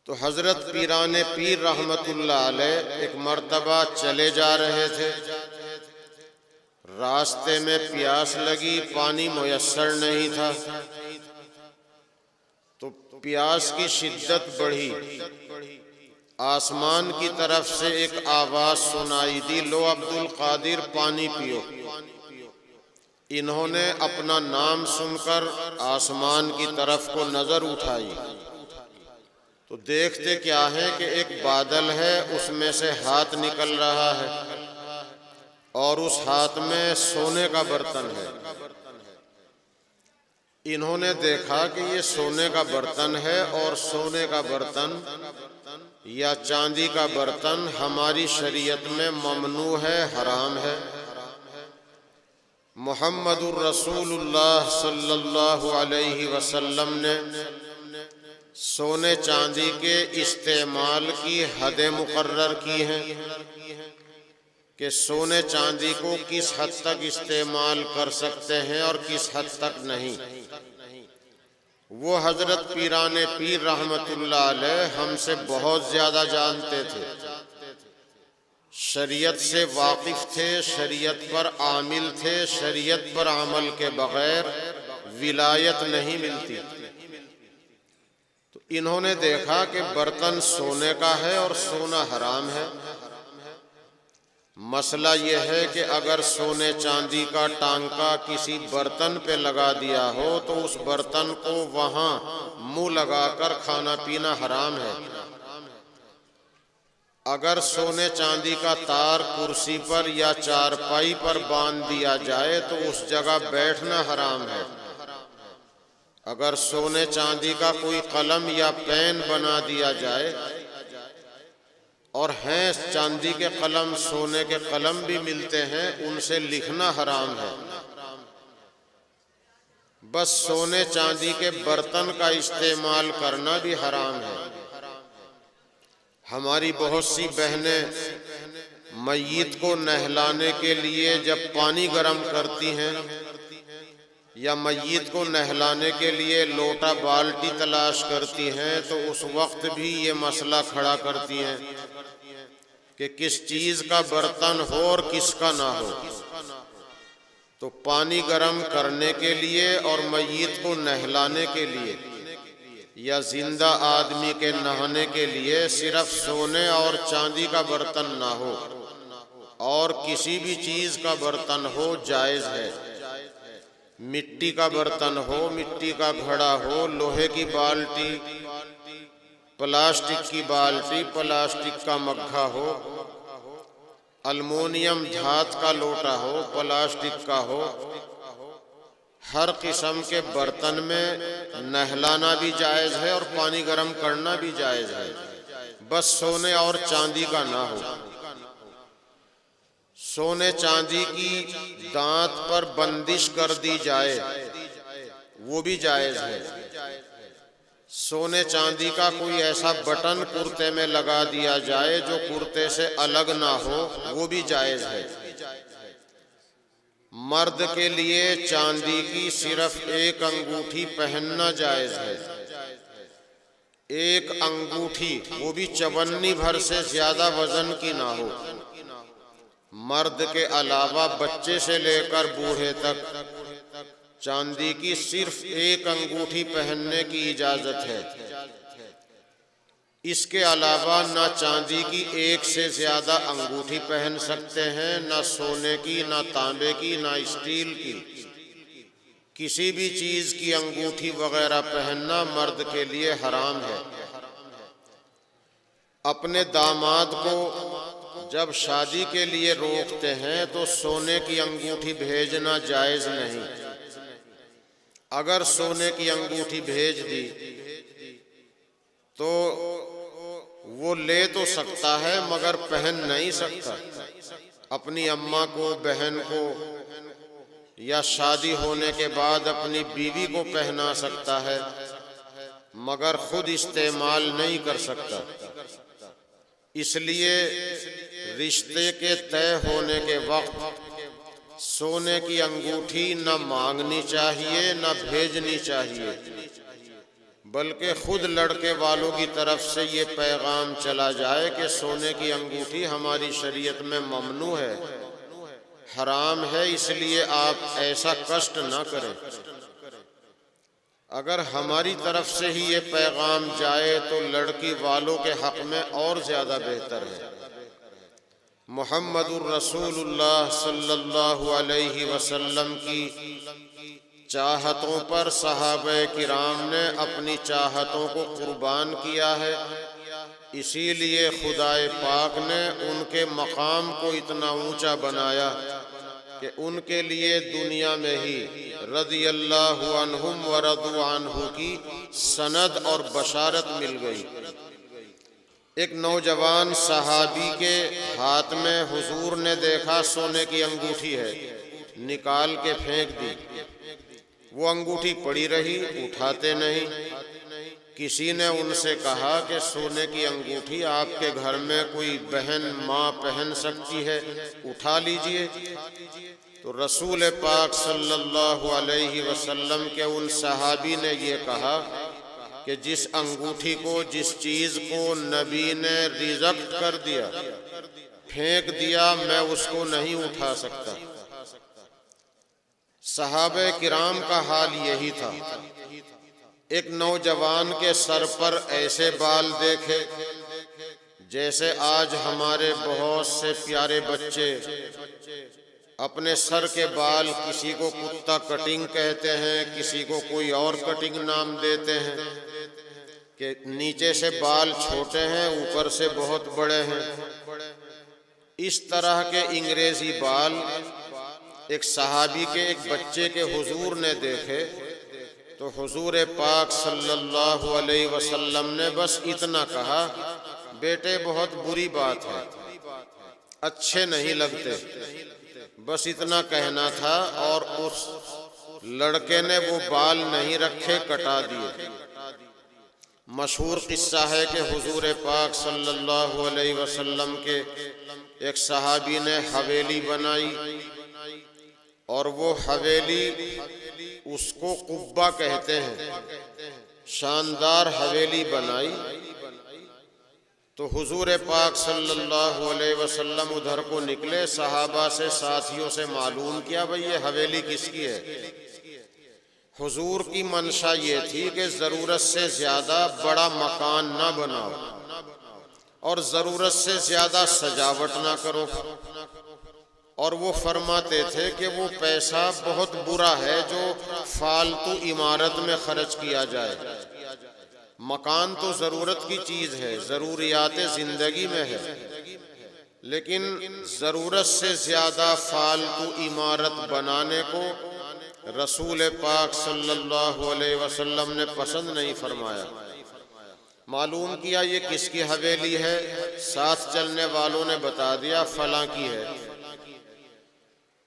تو حضرت پیران پیر رحمت اللہ علیہ ایک مرتبہ چلے جا رہے تھے، راستے میں پیاس لگی، پانی میسر نہیں تھا، تو پیاس کی شدت بڑھی، آسمان کی طرف سے ایک آواز سنائی دی، لو عبد القادر پانی پیو۔ انہوں نے اپنا نام سن کر آسمان کی طرف کو نظر اٹھائی تو دیکھتے کیا ہے کہ ایک بادل ہے، اس میں سے ہاتھ نکل رہا ہے اور اس ہاتھ میں سونے کا برتن ہے۔ انہوں نے دیکھا کہ یہ سونے کا برتن ہے، اور سونے کا برتن یا چاندی کا برتن ہماری شریعت میں ممنوع ہے، حرام ہے۔ محمد الرسول اللہ صلی اللہ علیہ وسلم نے سونے چاندی کے استعمال کی حدیں مقرر کی ہیں کہ سونے چاندی کو کس حد تک استعمال کر سکتے ہیں اور کس حد تک نہیں۔ وہ حضرت پیران پیر رحمت اللہ علیہ ہم سے بہت زیادہ جانتے تھے، شریعت سے واقف تھے، شریعت پر عامل تھے، شریعت پر عمل کے بغیر ولایت نہیں ملتی۔ تو انہوں نے دیکھا کہ برتن سونے کا ہے اور سونا حرام ہے۔ مسئلہ یہ ہے کہ اگر سونے چاندی کا ٹانکا کسی برتن پہ لگا دیا ہو تو اس برتن کو وہاں منہ لگا کر کھانا پینا حرام ہے۔ اگر سونے چاندی کا تار کرسی پر یا چارپائی پر باندھ دیا جائے تو اس جگہ بیٹھنا حرام ہے۔ اگر سونے چاندی کا کوئی قلم یا پین بنا دیا جائے، اور ہیں چاندی کے قلم، سونے کے قلم بھی ملتے ہیں، ان سے لکھنا حرام ہے۔ بس سونے چاندی کے برتن کا استعمال کرنا بھی حرام ہے۔ ہماری بہت سی بہنیں میت کو نہلانے کے لیے جب پانی گرم کرتی ہیں یا میت کو نہلانے کے لیے لوٹا بالٹی تلاش کرتی ہیں تو اس وقت بھی یہ مسئلہ کھڑا کرتی ہیں کہ کس چیز کا برتن ہو اور کس کا نہ ہو۔ تو پانی گرم کرنے کے لیے اور میت کو نہلانے کے لیے یا زندہ آدمی کے نہانے کے لیے صرف سونے اور چاندی کا برتن نہ ہو اور کسی بھی چیز کا برتن ہو جائز ہے۔ مٹی کا برتن ہو، مٹی کا گھڑا ہو، لوہے کی بالٹی، پلاسٹک کی بالٹی، پلاسٹک کا مگھا ہو، المونیم دھات کا لوٹا ہو، پلاسٹک کا ہو، ہر قسم کے برتن میں نہلانا بھی جائز ہے اور پانی گرم کرنا بھی جائز ہے، بس سونے اور چاندی کا نہ ہو۔ سونے چاندی کی دانت پر بندش کر دی جائے وہ بھی جائز ہے۔ سونے چاندی کا کوئی ایسا بٹن کرتے میں لگا دیا جائے جو کرتے سے الگ نہ ہو وہ بھی جائز ہے۔ مرد کے لیے چاندی کی صرف ایک انگوٹھی پہننا جائز ہے، ایک انگوٹھی، وہ بھی چونی بھر سے زیادہ وزن کی نہ ہو۔ مرد کے علاوہ بچے سے لے کر بوڑھے تک چاندی کی صرف ایک انگوٹھی پہننے کی اجازت ہے۔ اس کے علاوہ نہ چاندی کی ایک سے زیادہ انگوٹھی پہن سکتے ہیں، نہ سونے کی، نہ تانبے کی، نہ اسٹیل کی، کسی بھی چیز کی انگوٹھی وغیرہ پہننا مرد کے لیے حرام ہے۔ اپنے داماد کو جب شادی کے لیے روکتے ہیں تو سونے کی انگوٹھی بھیجنا جائز نہیں۔ اگر سونے کی انگوٹھی بھیج دی تو وہ لے تو سکتا ہے مگر پہن نہیں سکتا۔ اپنی اماں کو، بہن کو، یا شادی ہونے کے بعد اپنی بیوی کو پہنا سکتا ہے مگر خود استعمال نہیں کر سکتا۔ اس لیے رشتے کے طے ہونے کے وقت سونے کی انگوٹھی نہ مانگنی چاہیے نہ بھیجنی چاہیے، بلکہ خود لڑکے والوں کی طرف سے یہ پیغام چلا جائے کہ سونے کی انگوٹھی ہماری شریعت میں ممنوع ہے، حرام ہے، اس لیے آپ ایسا کشٹ نہ کریں۔ اگر ہماری طرف سے ہی یہ پیغام جائے تو لڑکی والوں کے حق میں اور زیادہ بہتر ہے۔ محمد الرسول اللہ صلی اللہ علیہ وسلم کی چاہتوں پر صحابہ کرام نے اپنی چاہتوں کو قربان کیا ہے، اسی لیے خدائے پاک نے ان کے مقام کو اتنا اونچا بنایا کہ ان کے لیے دنیا میں ہی رضی اللہ عنہم ورضوا عنہ کی سند اور بشارت مل گئی۔ ایک نوجوان صحابی کے ہاتھ میں حضور نے دیکھا سونے کی انگوٹھی ہے، نکال کے پھینک دی۔ وہ انگوٹھی پڑی رہی، اٹھاتے نہیں۔ کسی نے ان سے کہا کہ سونے کی انگوٹھی آپ کے گھر میں کوئی بہن ماں پہن سکتی ہے، اٹھا لیجئے۔ تو رسول پاک صلی اللہ علیہ وسلم کے ان صحابی نے یہ کہا کہ جس انگوٹھی کو، جس چیز کو نبی نے ریجیکٹ کر دیا، پھینک دیا، میں اس کو نہیں اٹھا سکتا۔ صحابہ کرام کا حال یہی تھا۔ ایک نوجوان کے سر پر ایسے بال دیکھے جیسے آج ہمارے بہت سے پیارے بچے اپنے سر کے بال، کسی کو کتا کٹنگ کہتے ہیں، کسی کو کوئی اور کٹنگ نام دیتے ہیں، کہ نیچے سے بال چھوٹے ہیں، اوپر سے بہت بڑے ہیں۔ اس طرح کے انگریزی بال ایک صحابی کے ایک بچے کے حضور نے دیکھے تو حضور پاک صلی اللہ علیہ وسلم نے بس اتنا کہا، بیٹے بہت بری بات ہے، اچھے نہیں لگتے، بس اتنا کہنا تھا، اور اس لڑکے نے وہ بال نہیں رکھے، کٹا دیے۔ مشہور قصہ ہے کہ حضور پاک صلی اللہ علیہ وسلم کے ایک صحابی نے حویلی بنائی، اور وہ حویلی اس کو قبہ کہتے ہیں، شاندار حویلی بنائی۔ تو حضور پاک صلی اللہ علیہ وسلم ادھر کو نکلے، صحابہ سے، ساتھیوں سے معلوم کیا بھئی یہ حویلی کس کی ہے۔ حضور کی منشا یہ تھی کہ ضرورت سے زیادہ بڑا مکان نہ بناؤ اور ضرورت سے زیادہ سجاوٹ نہ کرو، اور وہ فرماتے تھے کہ وہ پیسہ بہت برا ہے جو فالتو عمارت میں خرچ کیا جائے۔ مکان تو ضرورت کی چیز ہے، ضروریات زندگی میں ہے، لیکن ضرورت سے زیادہ فالتو عمارت بنانے کو رسول پاک صلی اللہ علیہ وسلم نے پسند نہیں فرمایا۔ معلوم کیا یہ کس کی حویلی ہے، ساتھ چلنے والوں نے بتا دیا فلاں کی ہے۔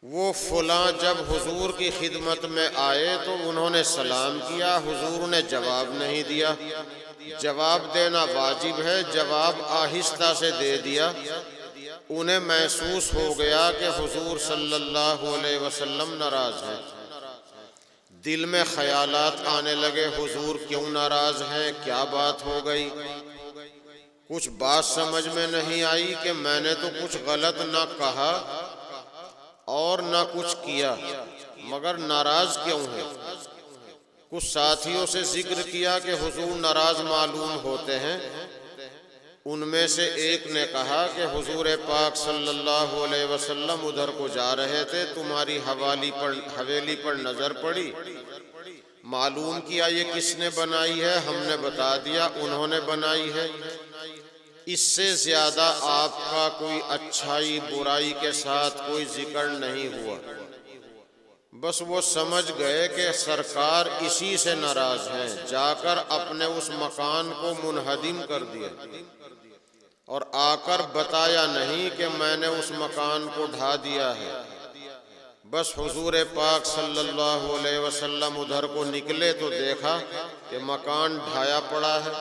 وہ فلاں جب حضور کی خدمت میں آئے تو انہوں نے سلام کیا، حضور نے جواب نہیں دیا۔ جواب دینا واجب ہے، جواب آہستہ سے دے دیا۔ انہیں محسوس ہو گیا کہ حضور صلی اللہ علیہ وسلم ناراض ہیں۔ دل میں خیالات آنے لگے، حضور کیوں ناراض ہیں، کیا بات ہو گئی؟ کچھ بات سمجھ میں نہیں آئی کہ میں نے تو کچھ غلط نہ کہا اور نہ کچھ کیا، مگر ناراض کیوں ہے؟ کچھ ساتھیوں سے ذکر کیا کہ حضور ناراض معلوم ہوتے ہیں۔ ان میں سے ایک نے کہا کہ حضور پاک صلی اللہ علیہ وسلم ادھر کو جا رہے تھے، تمہاری حویلی پر نظر پڑی، معلوم کیا یہ کس نے بنائی ہے، ہم نے بتا دیا انہوں نے بنائی ہے۔ اس سے زیادہ آپ کا کوئی اچھائی برائی کے ساتھ کوئی ذکر نہیں ہوا۔ بس وہ سمجھ گئے کہ سرکار اسی سے ناراض ہیں، جا کر اپنے اس مکان کو منہدم کر دیا، اور آ کر بتایا نہیں کہ میں نے اس مکان کو ڈھا دیا ہے۔ بس حضور پاک صلی اللہ علیہ وسلم ادھر کو نکلے تو دیکھا کہ مکان ڈھایا پڑا ہے۔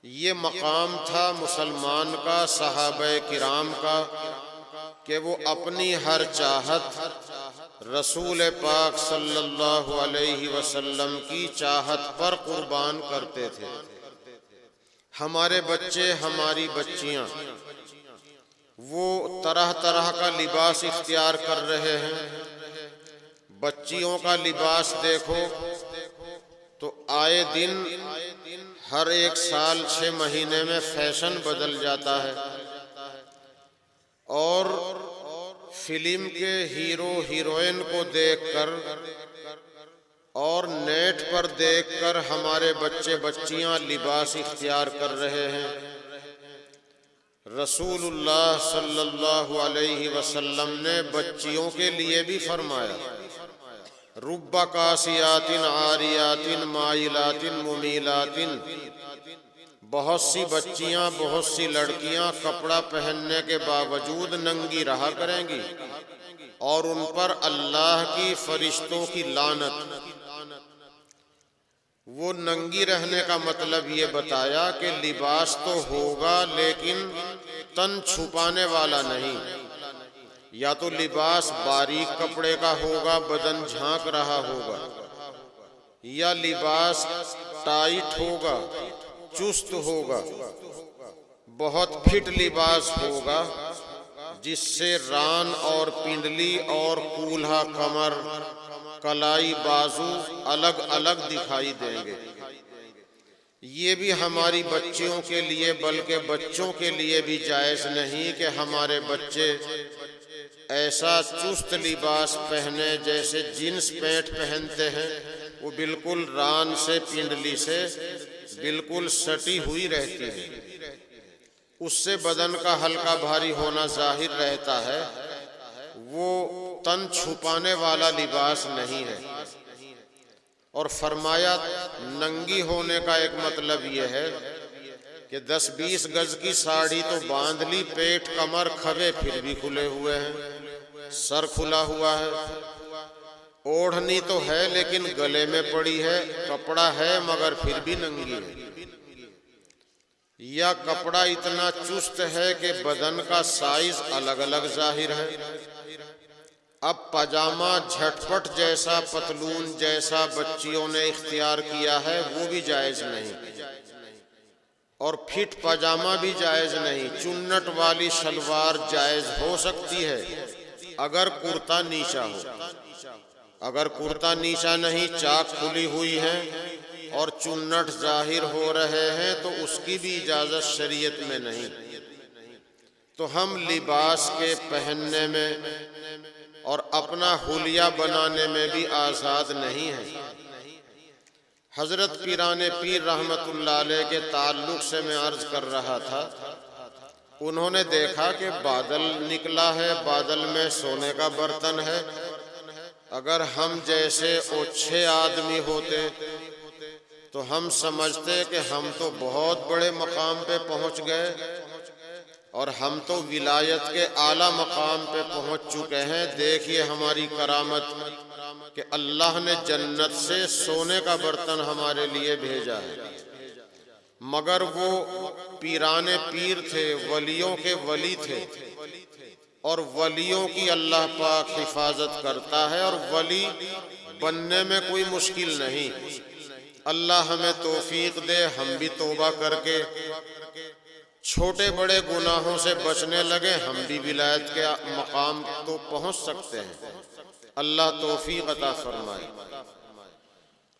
یہ مقام تھا مسلمان کا، صحابہ کرام کا، کہ وہ اپنی ہر چاہت رسول پاک صلی اللہ علیہ وسلم کی چاہت پر قربان کرتے تھے۔ ہمارے بچے، ہماری بچیاں وہ طرح طرح کا لباس اختیار کر رہے ہیں۔ بچیوں کا لباس دیکھو تو آئے دن ہر ایک سال 6 مہینے میں فیشن بدل جاتا ہے، اور فلم کے ہیرو ہیروئن کو دیکھ کر اور نیٹ پر دیکھ کر ہمارے بچے بچیاں لباس اختیار کر رہے ہیں۔ رسول اللہ صلی اللہ علیہ وسلم نے بچیوں کے لیے بھی فرمایا، رب کاسیات عاریات مائلات ممیلات، بہت سی بچیاں، بہت سی لڑکیاں کپڑا پہننے کے باوجود ننگی رہا کریں گی، اور ان پر اللہ کی فرشتوں کی لعنت۔ وہ ننگی رہنے کا مطلب یہ بتایا کہ لباس تو ہوگا لیکن تن چھپانے والا نہیں، یا تو لباس باریک کپڑے کا ہوگا، بدن جھانک رہا ہوگا، یا لباس ٹائٹ ہوگا، چست ہوگا، بہت فٹ لباس ہوگا جس سے ران اور پنڈلی اور کولہا کمر، کلائی بازو الگ الگ دکھائی دیں گے۔ یہ بھی ہماری بچیوں کے لیے بلکہ بچوں کے لیے بھی جائز نہیں کہ ہمارے بچے ایسا چست لباس پہنے جیسے جینس پینٹ پہنتے ہیں، وہ بالکل ران سے پنڈلی سے بالکل سٹی ہوئی رہتی ہے، اس سے بدن کا ہلکا بھاری ہونا ظاہر رہتا ہے، وہ تن چھپانے والا لباس نہیں ہے۔ اور فرمایا ننگی ہونے کا ایک مطلب یہ ہے کہ 10-20 گز کی ساڑی تو باندھ لی، پیٹ کمر کھوے پھر بھی کھلے ہوئے ہیں، سر کھلا ہوا ہے، اوڑھنی تو ہے لیکن گلے میں پڑی ہے، کپڑا ہے مگر پھر بھی ننگی ہے، یا کپڑا اتنا چست ہے کہ بدن کا سائز الگ الگ ظاہر ہے۔ اب پاجامہ جھٹ پٹ جیسا، پتلون جیسا بچیوں نے اختیار کیا ہے، وہ بھی جائز نہیں، اور فٹ پاجامہ بھی جائز نہیں۔ چنٹ والی شلوار جائز ہو سکتی ہے اگر کرتا نیچا ہو، اگر کرتا نیچا نہیں، چاک کھلی ہوئی ہے اور چنٹ ظاہر ہو رہے ہیں تو اس کی بھی اجازت شریعت میں نہیں۔ تو ہم لباس کے پہننے میں اور اپنا حلیہ بنانے میں بھی آزاد نہیں ہیں۔ حضرت پیران پیر رحمت اللہ علیہ کے تعلق سے میں عرض کر رہا تھا، انہوں نے دیکھا کہ بادل نکلا ہے، بادل میں سونے کا برتن ہے، اگر ہم جیسے اوچھے آدمی ہوتے تو ہم سمجھتے کہ ہم تو بہت بڑے مقام پہ پہنچ گئے، اور ہم تو ولایت کے اعلیٰ مقام پہ پہنچ چکے ہیں، دیکھیے ہماری کرامت کہ اللہ نے جنت سے سونے کا برتن ہمارے لیے بھیجا ہے۔ مگر وہ پیران پیر تھے، ولیوں کے ولی تھے، اور ولیوں کی اللہ پاک حفاظت کرتا ہے، اور ولی بننے میں کوئی مشکل نہیں۔ اللہ ہمیں توفیق دے، ہم بھی توبہ کر کے چھوٹے بڑے گناہوں سے بچنے لگے، ہم بھی ولایت کے مقام تو پہنچ سکتے ہیں۔ اللہ توفیق عطا فرمائے۔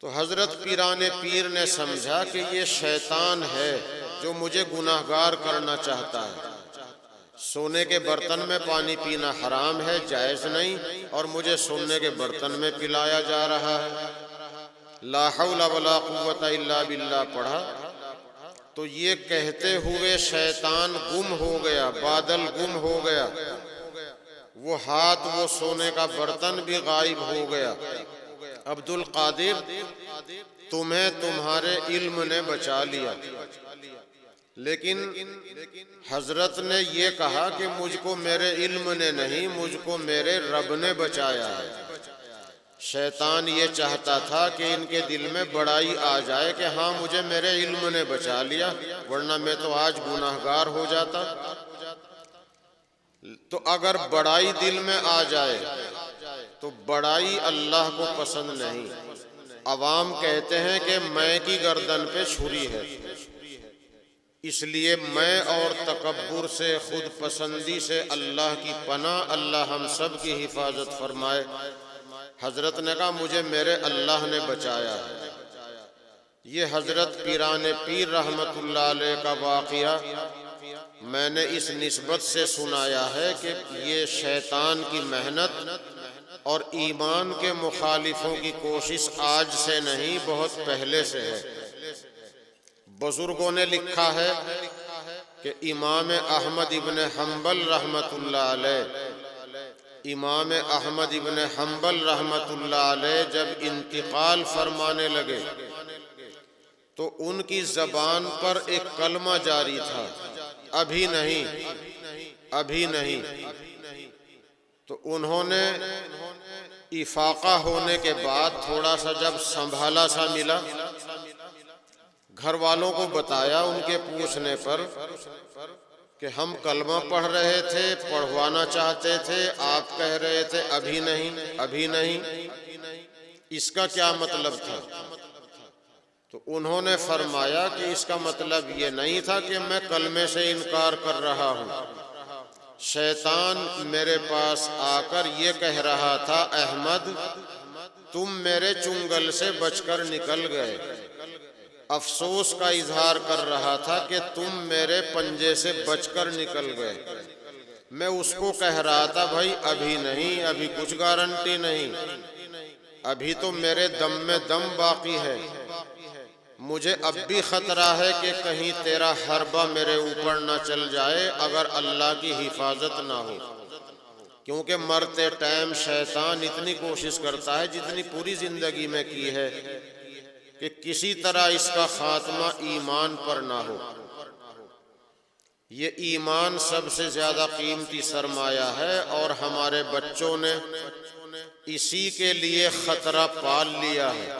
تو حضرت پیران پیر نے سمجھا کہ یہ شیطان ہے جو مجھے گناہگار کرنا چاہتا ہے، سونے کے برتن میں پانی پینا حرام ہے، جائز نہیں، اور مجھے سونے کے برتن میں پلایا جا رہا ہے۔ لا حول ولا قوت الا باللہ پڑھا تو یہ کہتے ہوئے شیطان گم ہو گیا، بادل گم ہو گیا، وہ ہاتھ، وہ سونے کا برتن بھی غائب ہو گیا۔ عبد القادر، تمہیں تمہارے علم نے بچا لیا، لیکن حضرت نے یہ کہا کہ مجھ کو میرے علم نے نہیں، مجھ کو میرے رب نے بچایا ہے۔ شیطان یہ چاہتا تھا کہ ان کے دل میں بڑائی آ جائے کہ ہاں مجھے میرے علم نے بچا لیا، ورنہ میں تو آج گناہگار ہو جاتا۔ تو اگر بڑائی دل میں آ جائے تو بڑائی اللہ کو پسند نہیں۔ عوام کہتے ہیں کہ میں کی گردن پہ چھری ہے، اس لیے میں اور تکبر سے، خود پسندی سے اللہ کی پناہ، اللہ ہم سب کی حفاظت فرمائے۔ حضرت نے کہا مجھے میرے اللہ نے بچایا ہے۔ یہ حضرت پیران پیر رحمت اللہ علیہ کا واقعہ میں نے اس نسبت سے سنایا ہے کہ یہ شیطان کی محنت اور ایمان کے مخالفوں کی کوشش آج سے نہیں، بہت پہلے سے ہے۔ بزرگوں نے لکھا ہے کہ امام احمد ابن حنبل رحمت اللہ علیہ، امام احمد ابن حنبل رحمت اللہ علیہ جب انتقال فرمانے لگے تو ان کی زبان پر ایک کلمہ جاری تھا، ابھی نہیں، ابھی نہیں۔ تو انہوں نے افاقہ ہونے کے بعد تھوڑا سا جب سنبھالا سا ملا، گھر والوں کو بتایا ان کے پوچھنے پر کہ ہم کلمہ پڑھ رہے تھے، پڑھوانا چاہتے تھے، آپ کہہ رہے تھے ابھی نہیں، ابھی نہیں، اس کا کیا مطلب تھا؟ تو انہوں نے فرمایا کہ اس کا مطلب یہ نہیں تھا کہ میں کلمے سے انکار کر رہا ہوں۔ شیطان میرے پاس آ کر یہ کہہ رہا تھا احمد تم میرے چنگل سے بچ کر نکل گئے، افسوس کا اظہار کر رہا تھا کہ تم میرے پنجے سے بچ کر نکل گئے۔ میں اس کو کہہ رہا تھا بھائی ابھی نہیں، ابھی کچھ گارنٹی نہیں، ابھی تو میرے دم میں دم باقی ہے، مجھے اب بھی خطرہ ہے کہ کہیں تیرا حربہ میرے اوپر نہ چل جائے اگر اللہ کی حفاظت نہ ہو، کیونکہ مرتے ٹائم شیطان اتنی کوشش کرتا ہے جتنی پوری زندگی میں کی ہے کہ کسی طرح اس کا خاتمہ ایمان پر نہ ہو۔ یہ ایمان سب سے زیادہ قیمتی سرمایہ ہے اور ہمارے بچوں نے اسی کے لیے خطرہ پال لیا ہے۔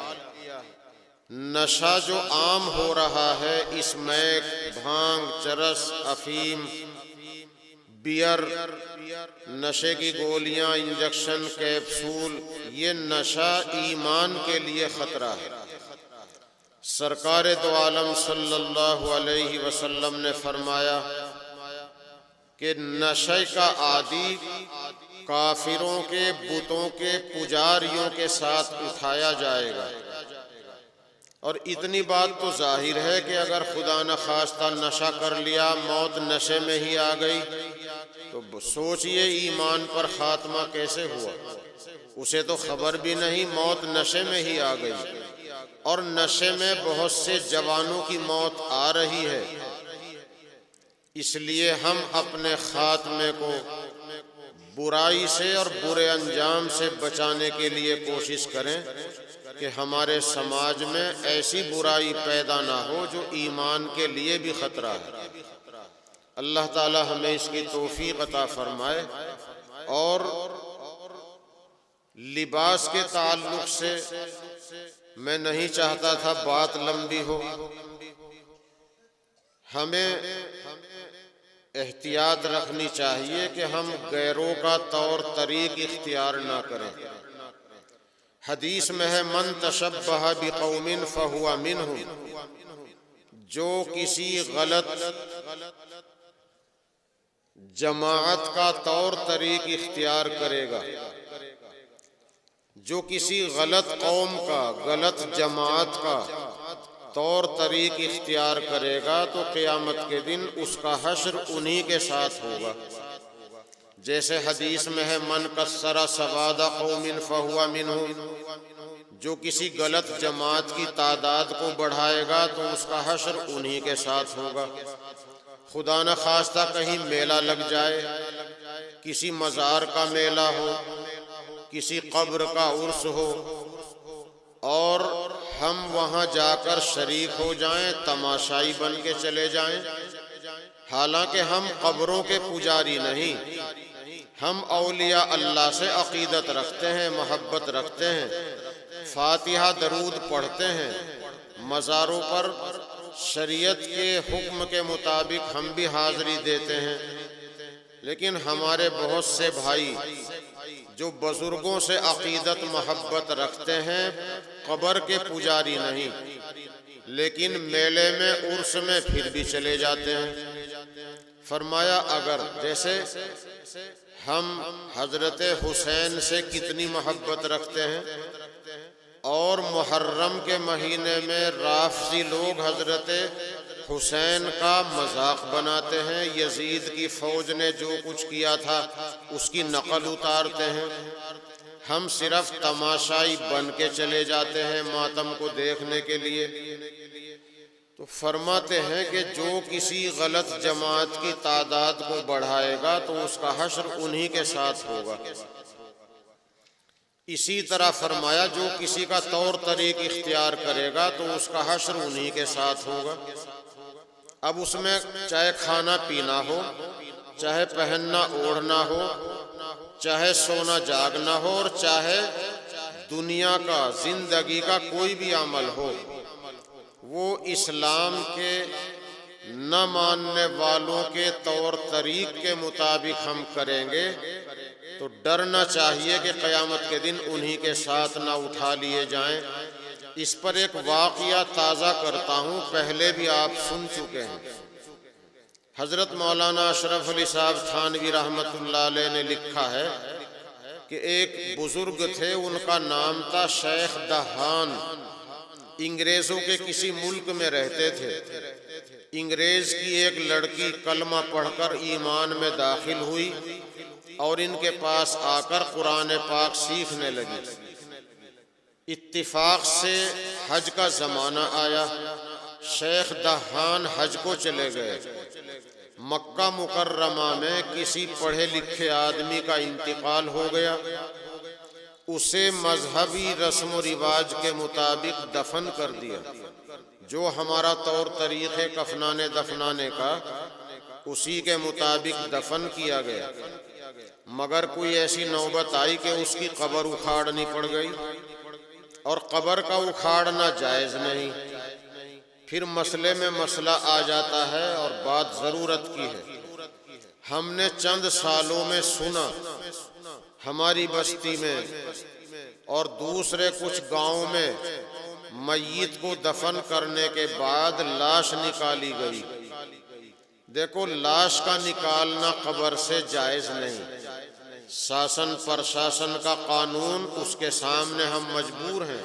نشہ جو عام ہو رہا ہے، اسمیک، بھانگ، چرس، افیم، بیئر، نشے کی گولیاں، انجیکشن، کیپسول، یہ نشہ ایمان کے لیے خطرہ ہے۔ سرکار دو عالم صلی اللہ علیہ وسلم نے فرمایا کہ نشے کا عادی کافروں کے بتوں کے پجاریوں کے ساتھ اٹھایا جائے گا۔ اور اتنی بات تو ظاہر ہے کہ اگر خدا نخواستہ نشہ کر لیا، موت نشے میں ہی آ گئی، تو سوچئے ایمان پر خاتمہ کیسے ہوا۔ اسے تو خبر بھی نہیں، موت نشے میں ہی آ گئی، اور نشے میں بہت سے جوانوں کی موت آ رہی ہے۔ اس لیے ہم اپنے خاتمے کو برائی سے اور برے انجام سے بچانے کے لیے کوشش کریں کہ ہمارے سماج میں ایسی برائی پیدا نہ ہو جو ایمان کے لیے بھی خطرہ ہے۔ اللہ تعالی ہمیں اس کی توفیق عطا فرمائے۔ اور لباس کے تعلق سے میں نہیں چاہتا تھا بات لمبی ہو، ہمیں احتیاط رکھنی چاہیے کہ ہم غیروں کا طور طریق اختیار نہ کریں۔ حدیث میں ہے من تشبہ بقوم فہو منہم، جو کسی غلط جماعت کا طور طریق اختیار کرے گا، جو کسی غلط قوم کا، غلط جماعت کا طور طریق اختیار کرے گا تو قیامت کے دن اس کا حشر انہی کے ساتھ ہوگا۔ جیسے حدیث میں ہے من کسر سواد قوم فہو منہم، جو کسی غلط جماعت کی تعداد کو بڑھائے گا تو اس کا حشر انہی کے ساتھ ہوگا۔ خدا نخواستہ کہیں میلہ لگ جائے، کسی مزار کا میلہ ہو، کسی قبر کا عرس ہو، اور ہم وہاں جا کر شریک ہو جائیں، تماشائی بن کے چلے جائیں، حالانکہ ہم قبروں کے پجاری نہیں، ہم اولیاء اللہ سے عقیدت رکھتے ہیں، محبت رکھتے ہیں، فاتحہ درود پڑھتے ہیں، مزاروں پر شریعت کے حکم کے مطابق ہم بھی حاضری دیتے ہیں۔ لیکن ہمارے بہت سے بھائی جو بزرگوں سے عقیدت محبت رکھتے ہیں قبر کے پجاری نہیں، لیکن میلے میں عرس میں پھر بھی چلے جاتے ہیں۔ فرمایا اگر جیسے ہم حضرت حسین سے کتنی محبت رکھتے ہیں اور محرم کے مہینے میں رافضی لوگ حضرت حسین کا مذاق بناتے ہیں، یزید کی فوج نے جو کچھ کیا تھا اس کی نقل اتارتے ہیں، ہم صرف تماشائی بن کے چلے جاتے ہیں ماتم کو دیکھنے کے لیے، تو فرماتے ہیں کہ جو کسی غلط جماعت کی تعداد کو بڑھائے گا تو اس کا حشر انہی کے ساتھ ہوگا۔ اسی طرح فرمایا جو کسی کا طور طریق اختیار کرے گا تو اس کا حشر انہی کے ساتھ ہوگا۔ اب اس میں چاہے کھانا پینا ہو، چاہے پہننا اوڑھنا ہو، چاہے سونا جاگنا ہو، اور چاہے دنیا کا زندگی کا کوئی بھی عمل ہو، وہ اسلام کے نہ ماننے والوں کے طور طریق کے مطابق ہم کریں گے تو ڈرنا چاہیے کہ قیامت کے دن انہی کے ساتھ نہ اٹھا لیے جائیں۔ اس پر ایک واقعہ تازہ کرتا ہوں، پہلے بھی آپ سن چکے ہیں۔ حضرت مولانا اشرف علی صاحب تھانوی رحمۃ اللہ علیہ نے لکھا ہے کہ ایک بزرگ تھے، ان کا نام تھا شیخ دہان، انگریزوں کے کسی ملک میں رہتے تھے۔ انگریز کی ایک لڑکی کلمہ پڑھ کر ایمان میں داخل ہوئی اور ان کے پاس آ کر قرآن پاک سیکھنے لگی۔ اتفاق سے حج کا زمانہ آیا، شیخ دہان حج کو چلے گئے۔ مکہ مکرمہ میں کسی پڑھے لکھے آدمی کا انتقال ہو گیا، اسے مذہبی رسم و رواج کے مطابق دفن کر دیا، جو ہمارا طور طریق ہے کفنانے دفنانے کا، اسی کے مطابق دفن کیا گیا۔ مگر کوئی ایسی نوبت آئی کہ اس کی قبر اکھاڑنی پڑ گئی، اور قبر کا اکھاڑنا جائز نہیں۔ پھر مسئلے میں مسئلہ آ جاتا ہے اور بات ضرورت کی ہے۔ ہم نے چند سالوں میں سنا ہماری بستی میں اور دوسرے کچھ گاؤں میں میت کو دفن کرنے کے بعد لاش نکالی گئی۔ دیکھو، لاش کا نکالنا قبر سے جائز نہیں، شاسن پرشاسن کا قانون، اس کے سامنے ہم مجبور ہیں۔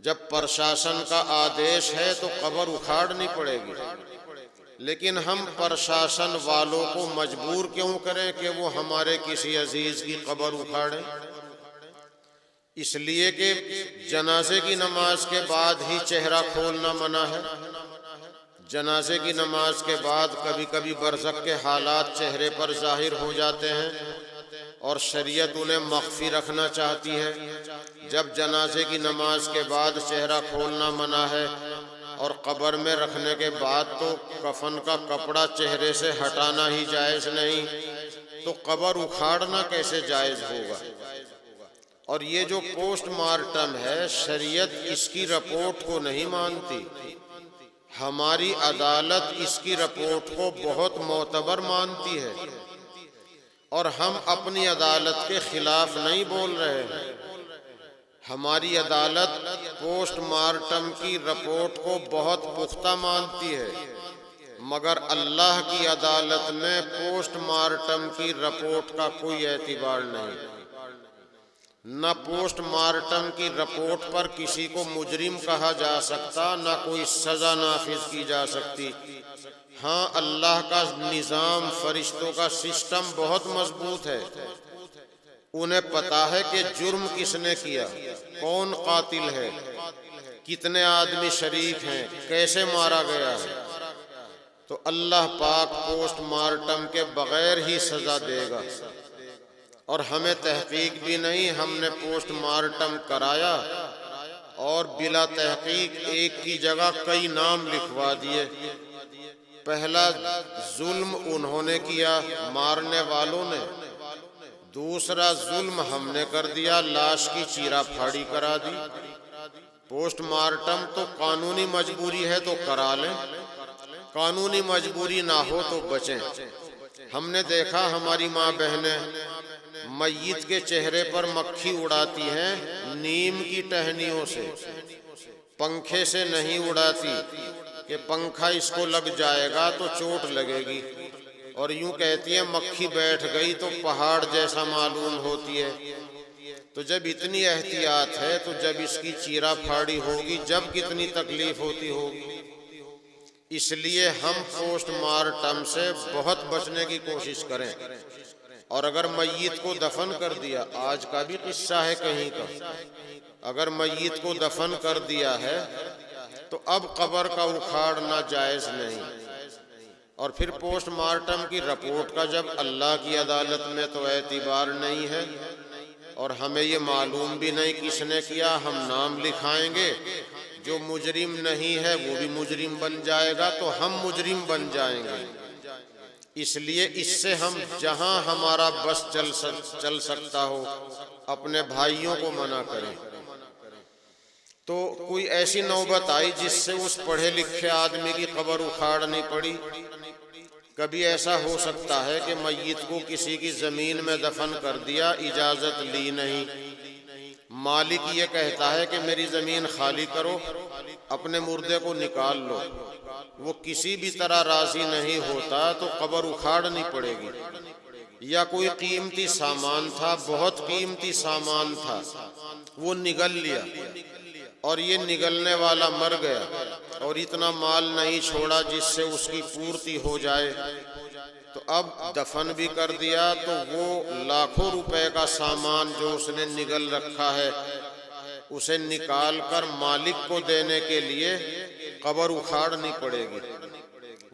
جب پرشاسن کا آدیش ہے تو قبر اکھاڑنی پڑے گی، لیکن ہم پرشاسن والوں کو مجبور کیوں کریں کہ وہ ہمارے کسی عزیز کی قبر اکھاڑیں؟ اس لیے کہ جنازے کی نماز کے بعد ہی چہرہ کھولنا منع ہے۔ جنازے کی نماز کے بعد کبھی کبھی برزخ کے حالات چہرے پر ظاہر ہو جاتے ہیں اور شریعت انہیں مخفی رکھنا چاہتی ہے۔ جب جنازے کی نماز کے بعد چہرہ کھولنا منع ہے اور قبر میں رکھنے کے بعد تو کفن کا کپڑا چہرے سے ہٹانا ہی جائز نہیں، تو قبر اکھاڑنا کیسے جائز ہوگا؟ اور یہ جو پوسٹ مارٹم ہے، شریعت اس کی رپورٹ کو نہیں مانتی، ہماری عدالت اس کی رپورٹ کو بہت معتبر مانتی ہے، اور ہم اپنی عدالت کے خلاف نہیں بول رہے ہیں۔ ہماری عدالت پوسٹ مارٹم کی رپورٹ کو بہت پختہ مانتی ہے، مگر اللہ کی عدالت میں پوسٹ مارٹم کی رپورٹ کا کوئی اعتبار نہیں۔ نہ پوسٹ مارٹم کی رپورٹ پر کسی کو مجرم کہا جا سکتا، نہ کوئی سزا نافذ کی جا سکتی۔ ہاں، اللہ کا نظام، فرشتوں کا سسٹم بہت مضبوط ہے، انہیں پتا ہے کہ جرم کس نے کیا، کون قاتل ہے، کتنے آدمی شریک ہیں، کیسے مارا گیا ہے، تو اللہ پاک پوسٹ مارٹم کے بغیر ہی سزا دے گا۔ اور ہمیں تحقیق بھی نہیں، ہم نے پوسٹ مارٹم کرایا اور بلا تحقیق ایک کی جگہ کئی نام لکھوا دیے۔ پہلا ظلم انہوں نے کیا، مارنے والوں نے، دوسرا ظلم ہم نے کر دیا، لاش کی چیرا پھاڑی کرا دی۔ پوسٹ مارٹم تو قانونی مجبوری ہے تو کرا لیں، قانونی مجبوری نہ ہو تو بچیں۔ ہم نے دیکھا ہماری ماں بہنیں میت کے چہرے پر مکھی اڑاتی ہیں نیم کی ٹہنیوں سے، پنکھے سے نہیں اڑاتی کہ پنکھا اس کو لگ جائے گا تو چوٹ لگے گی، اور یوں کہتی ہیں مکھی بیٹھ گئی تو پہاڑ جیسا معلوم ہوتی ہے۔ تو جب اتنی احتیاط ہے تو جب اس کی چیرا پھاڑی ہوگی، جب کتنی تکلیف ہوتی ہوگی۔ اس لیے ہم پوسٹ مارٹم سے بہت بچنے کی کوشش کریں، اور اگر میت کو دفن کر دیا، آج کا بھی قصہ ہے کہیں کا، اگر میت کو دفن کر دیا ہے تو اب قبر کا اکھاڑنا جائز نہیں، اور پھر پوسٹ مارٹم کی رپورٹ کا جب اللہ کی عدالت میں تو اعتبار نہیں ہے، اور ہمیں یہ معلوم بھی نہیں کس نے کیا، ہم نام لکھائیں گے، جو مجرم نہیں ہے وہ بھی مجرم بن جائے گا تو ہم مجرم بن جائیں گے۔ اس لیے اس سے ہم جہاں ہمارا بس چل سکتا ہو اپنے بھائیوں کو منع کریں۔ تو کوئی ایسی نوبت آئی جس سے اس پڑھے لکھے آدمی کی قبر اکھاڑنی پڑی۔ کبھی ایسا ہو سکتا ہے کہ میت کو کسی کی زمین میں دفن کر دیا، اجازت لی نہیں، مالک یہ کہتا ہے کہ میری زمین خالی کرو، اپنے مردے کو نکال لو، وہ کسی بھی طرح راضی نہیں ہوتا تو قبر اکھاڑنی پڑے گی۔ یا کوئی قیمتی سامان تھا، بہت قیمتی سامان تھا، وہ نگل لیا، اور یہ نگلنے والا مر گیا، اور اتنا مال نہیں چھوڑا جس سے اس کی پورتی ہو جائے، تو اب دفن بھی کر دیا تو وہ لاکھوں روپے کا سامان جو اس نے نگل رکھا ہے اسے نکال کر مالک کو دینے کے لیے قبر اکھاڑنی پڑے گی،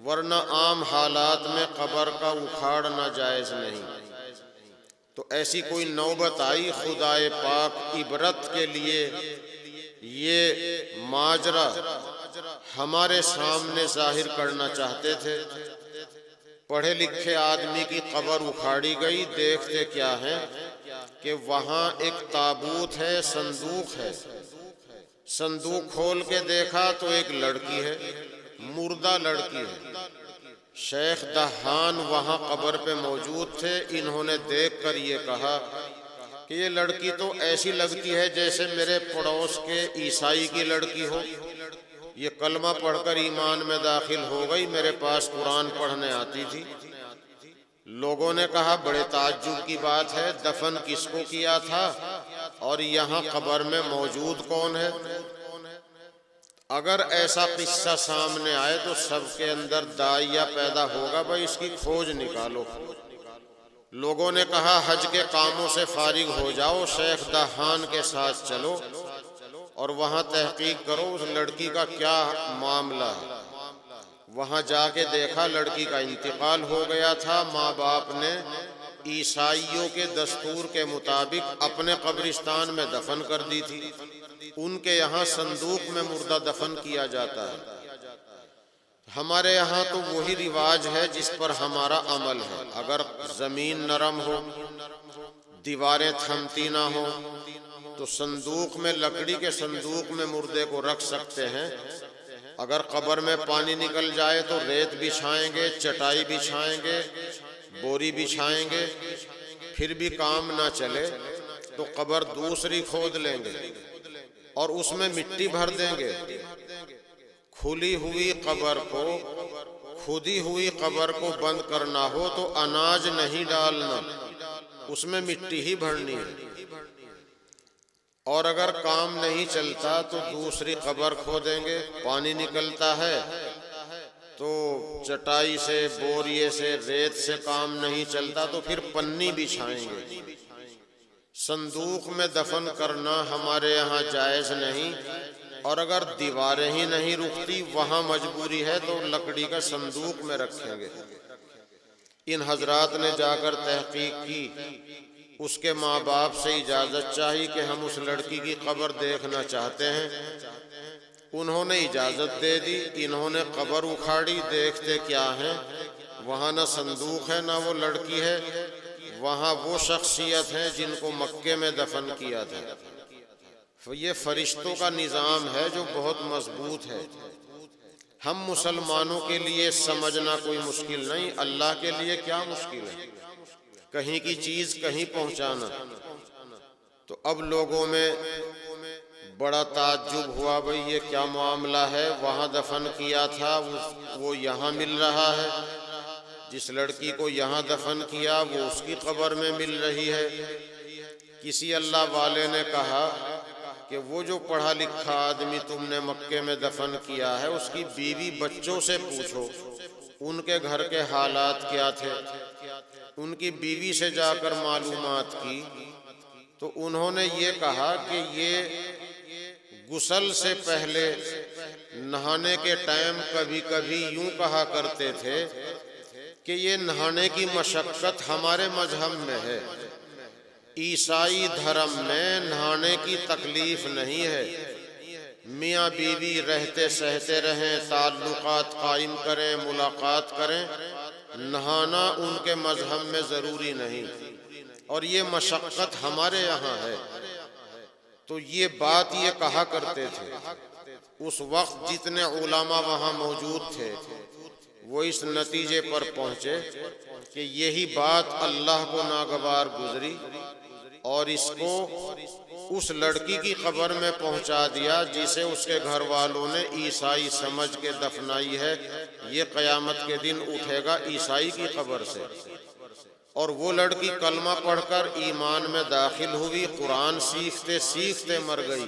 ورنہ عام حالات میں قبر کا اکھاڑنا جائز نہیں۔ تو ایسی کوئی نوبت آئی، خدائے پاک عبرت کے لیے یہ ماجرا ہمارے سامنے ظاہر کرنا چاہتے تھے۔ پڑھے لکھے آدمی کی قبر اکھاڑی گئی، دیکھتے کیا ہے کہ وہاں ایک تابوت ہے، صندوق ہے، صندوق کھول کے دیکھا تو ایک لڑکی ہے، مردہ لڑکی ہے۔ شیخ دہان وہاں قبر پہ موجود تھے، انہوں نے دیکھ کر یہ کہا کہ یہ لڑکی تو ایسی لگتی ہے جیسے میرے پڑوس کے عیسائی کی لڑکی ہو، یہ کلمہ پڑھ کر ایمان میں داخل ہو گئی، میرے پاس قرآن پڑھنے آتی تھی۔ لوگوں نے کہا بڑے تعجب کی بات ہے، دفن کس کو کیا تھا اور یہاں قبر میں موجود کون ہے؟ اگر ایسا قصہ سامنے آئے تو سب کے اندر داعیہ پیدا ہوگا، بھائی اس کی کھوج نکالو۔ لوگوں نے کہا حج کے کاموں سے فارغ ہو جاؤ، شیخ دہان کے ساتھ چلو اور وہاں تحقیق کرو اس لڑکی کا کیا معاملہ ہے۔ وہاں جا کے دیکھا لڑکی کا انتقال ہو گیا تھا، ماں باپ نے عیسائیوں کے دستور کے مطابق اپنے قبرستان میں دفن کر دی تھی، ان کے یہاں صندوق میں مردہ دفن کیا جاتا ہے۔ ہمارے یہاں تو وہی رواج ہے جس پر ہمارا عمل ہے، اگر زمین نرم ہو، دیواریں تھمتی نہ ہو تو صندوق میں، لکڑی کے صندوق میں مردے کو رکھ سکتے ہیں۔ اگر قبر میں پانی نکل جائے تو ریت بچھائیں گے، چٹائی بچھائیں گے، بوری بچھائیں گے، پھر بھی کام نہ چلے تو قبر دوسری کھود لیں گے اور اس میں مٹی بھر دیں گے۔ کھلی ہوئی قبر کو، کھودی ہوئی قبر کو بند کرنا ہو تو اناج نہیں ڈالنا، اس میں مٹی ہی بھرنی ہے، اور اگر کام نہیں چلتا تو دوسری قبر کھودیں گے۔ پانی نکلتا ہے تو چٹائی سے، بوریے سے، ریت سے کام نہیں چلتا تو پھر پنی بچھائیں گے۔ صندوق میں دفن کرنا ہمارے یہاں جائز نہیں، اور اگر دیواریں ہی نہیں رکتی، وہاں مجبوری ہے تو لکڑی کا صندوق میں رکھیں گے۔ ان حضرات نے جا کر تحقیق کی، اس کے ماں باپ سے اجازت چاہی کہ ہم اس لڑکی کی قبر دیکھنا چاہتے ہیں، انہوں نے اجازت دے دی۔ انہوں نے قبر اکھاڑی، دیکھتے کیا ہے وہاں نہ صندوق ہے نہ وہ لڑکی ہے، وہاں وہ شخصیت ہیں جن کو مکے میں دفن کیا تھا۔ یہ فرشتوں کا نظام ہے جو بہت مضبوط ہے۔ ہم مسلمانوں کے لیے سمجھنا کوئی مشکل نہیں، اللہ کے لیے کیا مشکل ہے۔ کہیں کی چیز کہیں پہنچانا۔ تو اب لوگوں میں بڑا تعجب ہوا، بھئی یہ کیا معاملہ ہے، وہاں دفن کیا تھا وہ یہاں مل رہا ہے، جس لڑکی کو یہاں دفن کیا وہ اس کی قبر میں مل رہی ہے۔ کسی اللہ والے نے کہا کہ وہ جو پڑھا لکھا آدمی تم نے مکے میں دفن کیا ہے اس کی بیوی بچوں سے پوچھو ان کے گھر کے حالات کیا تھے۔ ان کی بیوی سے جا کر معلومات کی تو انہوں نے یہ کہا کہ یہ غسل سے پہلے نہانے کے ٹائم کبھی کبھی یوں کہا کرتے تھے کہ یہ نہانے کی مشقت ہمارے مذہب میں ہے، عیسائی دھرم میں نہانے کی تکلیف نہیں ہے، میاں بیوی رہتے سہتے رہیں، تعلقات قائم کریں، ملاقات کریں، نہانا ان کے مذہب میں ضروری نہیں، اور یہ مشقت ہمارے یہاں ہے۔ تو یہ بات یہ کہا کرتے تھے۔ اس وقت جتنے علماء وہاں موجود تھے وہ اس نتیجے پر پہنچے کہ یہی بات اللہ کو ناگوار گزری اور اس کو اس لڑکی کی قبر میں پہنچا دیا جسے اس کے گھر والوں نے عیسائی سمجھ کے دفنائی ہے، یہ قیامت کے دن اٹھے گا عیسائی کی قبر سے۔ اور وہ لڑکی کلمہ پڑھ کر ایمان میں داخل ہوئی، قرآن سیکھتے سیکھتے مر گئی،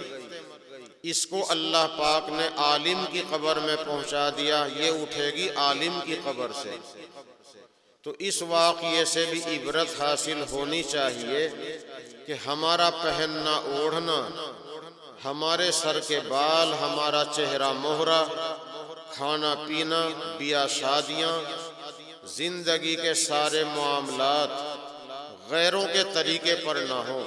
اس کو اللہ پاک نے عالم کی قبر میں پہنچا دیا، یہ اٹھے گی عالم کی قبر سے۔ تو اس واقعے سے بھی عبرت حاصل ہونی چاہیے کہ ہمارا پہننا اوڑھنا، ہمارے سر کے بال، ہمارا چہرہ مہرہ، کھانا پینا، بیاہ شادیاں، زندگی کے سارے معاملات غیروں کے طریقے پر نہ ہو،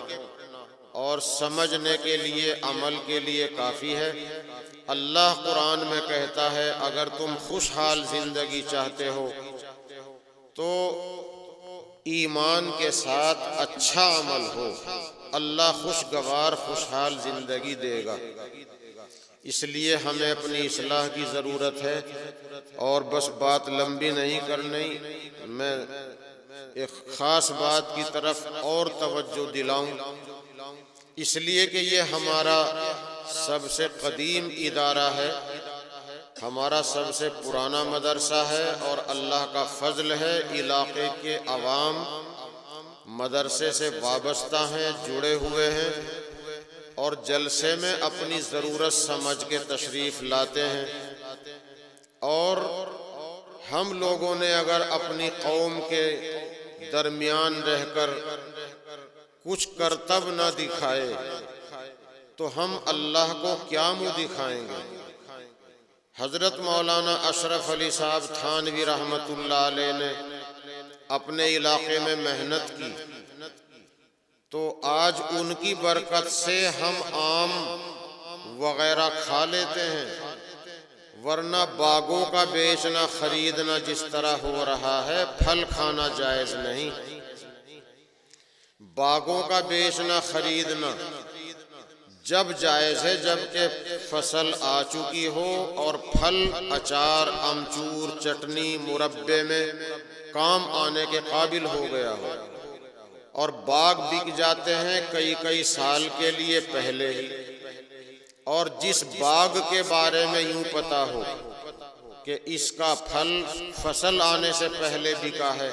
اور سمجھنے کے لیے عمل کے لیے کافی ہے۔ اللہ قرآن میں کہتا ہے اگر تم خوشحال زندگی چاہتے ہو تو ایمان کے ساتھ اچھا عمل ہو، اللہ خوشگوار خوشحال زندگی دے گا۔ اس لیے ہمیں اپنی اصلاح کی ضرورت ہے، اور بس بات لمبی نہیں کرنی، میں ایک خاص بات کی طرف اور توجہ دلاؤں، اس لیے کہ یہ ہمارا سب سے قدیم ادارہ ہے، ہمارا سب سے پرانا مدرسہ ہے، اور اللہ کا فضل ہے علاقے کے عوام مدرسے سے وابستہ ہیں، جڑے ہوئے ہیں، اور جلسے میں اپنی ضرورت سمجھ کے تشریف لاتے ہیں۔ اور ہم لوگوں نے اگر اپنی قوم کے درمیان رہ کر کچھ کرتب نہ دکھائے تو ہم اللہ کو کیا منہ دکھائیں گے؟ حضرت مولانا اشرف علی صاحب تھانوی رحمت اللہ علیہ نے اپنے علاقے میں محنت کی، تو آج ان کی برکت سے ہم آم وغیرہ کھا لیتے ہیں، ورنہ باغوں کا بیچنا خریدنا جس طرح ہو رہا ہے پھل کھانا جائز نہیں۔ باغوں کا بیچنا خریدنا جب جائز ہے جب کہ فصل آ چکی ہو اور پھل اچار، امچور، چٹنی، مربے میں کام آنے کے قابل ہو گیا ہو، اور باغ بک جاتے ہیں کئی کئی سال کے لیے پہلے ہی، اور جس باغ کے بارے میں یوں پتا ہو کہ اس کا پھل فصل آنے سے پہلے بکا ہے،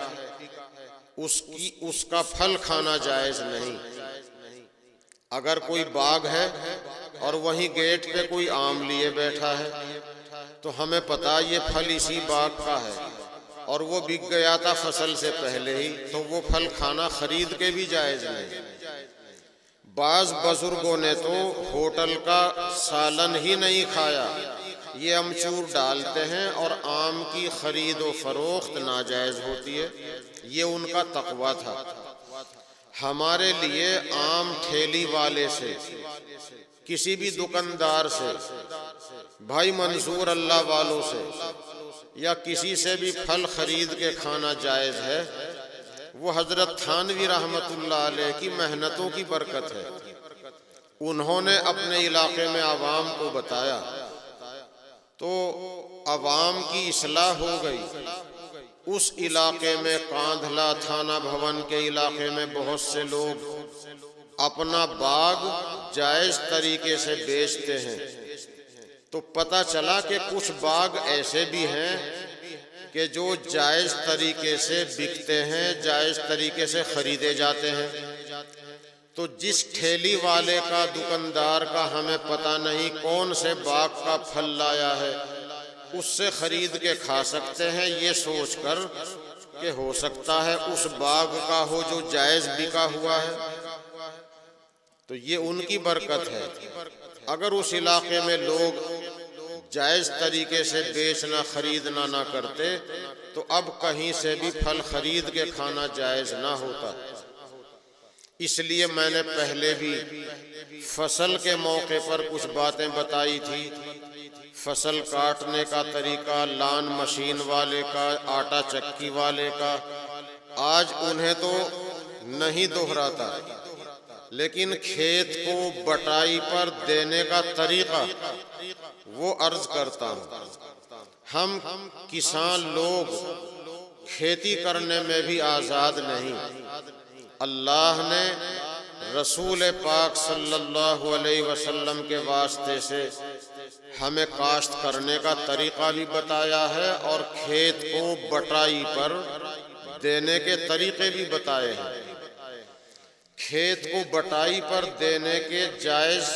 اس کا پھل کھانا جائز نہیں۔ اگر کوئی باغ ہے اور وہیں گیٹ پہ کوئی آم لیے بیٹھا ہے تو ہمیں پتا یہ پھل اسی باغ کا ہے اور وہ بک گیا تھا فصل سے پہلے ہی، تو وہ پھل کھانا خرید کے بھی جائز نہیں۔ بعض بزرگوں نے تو ہوٹل کا سالن ہی نہیں کھایا، یہ امچور ڈالتے ہیں اور آم کی خرید و فروخت ناجائز ہوتی ہے، یہ ان کا تقویٰ تھا۔ ہمارے لیے آم ٹھیلی والے سے، کسی بھی دکاندار سے، بھائی منظور اللہ والوں سے، یا کسی سے بھی پھل خرید کے کھانا جائز ہے، وہ حضرت تھانوی رحمت اللہ علیہ کی محنتوں کی برکت ہے۔ انہوں نے اپنے علاقے میں عوام کو بتایا تو عوام کی اصلاح ہو گئی، اس علاقے میں کاندھلا تھانہ بھون کے علاقے میں بہت سے لوگ اپنا باغ جائز طریقے سے بیچتے ہیں، تو پتہ چلا کہ کچھ باغ ایسے بھی ہیں کہ جو جائز طریقے سے بکتے ہیں، جائز طریقے سے خریدے جاتے ہیں۔ تو جس ٹھیلی والے کا، دکاندار کا ہمیں پتہ نہیں کون سے باغ کا پھل لایا ہے، اس سے خرید کے کھا سکتے ہیں، یہ سوچ کر کہ ہو سکتا ہے اس باغ کا ہو جو جائز بکا ہوا ہے، تو یہ ان کی برکت ہے۔ اگر اس علاقے میں لوگ جائز طریقے سے بیچنا خریدنا نہ کرتے تو اب کہیں سے بھی پھل خرید کے کھانا جائز نہ ہوتا۔ اس لیے میں نے پہلے بھی فصل کے موقع پر کچھ باتیں بتائی تھی، فصل کاٹنے کا طریقہ، لان مشین والے کا، آٹا چکی والے کا، آج انہیں تو نہیں دہراتا، لیکن کھیت کو بٹائی پر دینے کا طریقہ وہ عرض کرتا ہوں۔ ہم کسان لوگ کھیتی کرنے میں بھی آزاد نہیں۔ اللہ نے رسول پاک صلی اللہ علیہ وسلم کے واسطے سے ہمیں کاشت کرنے کا طریقہ بھی بتایا ہے اور کھیت کو بٹائی پر دینے کے طریقے بھی بتائے ہیں۔ کھیت کو بٹائی پر دینے کے جائز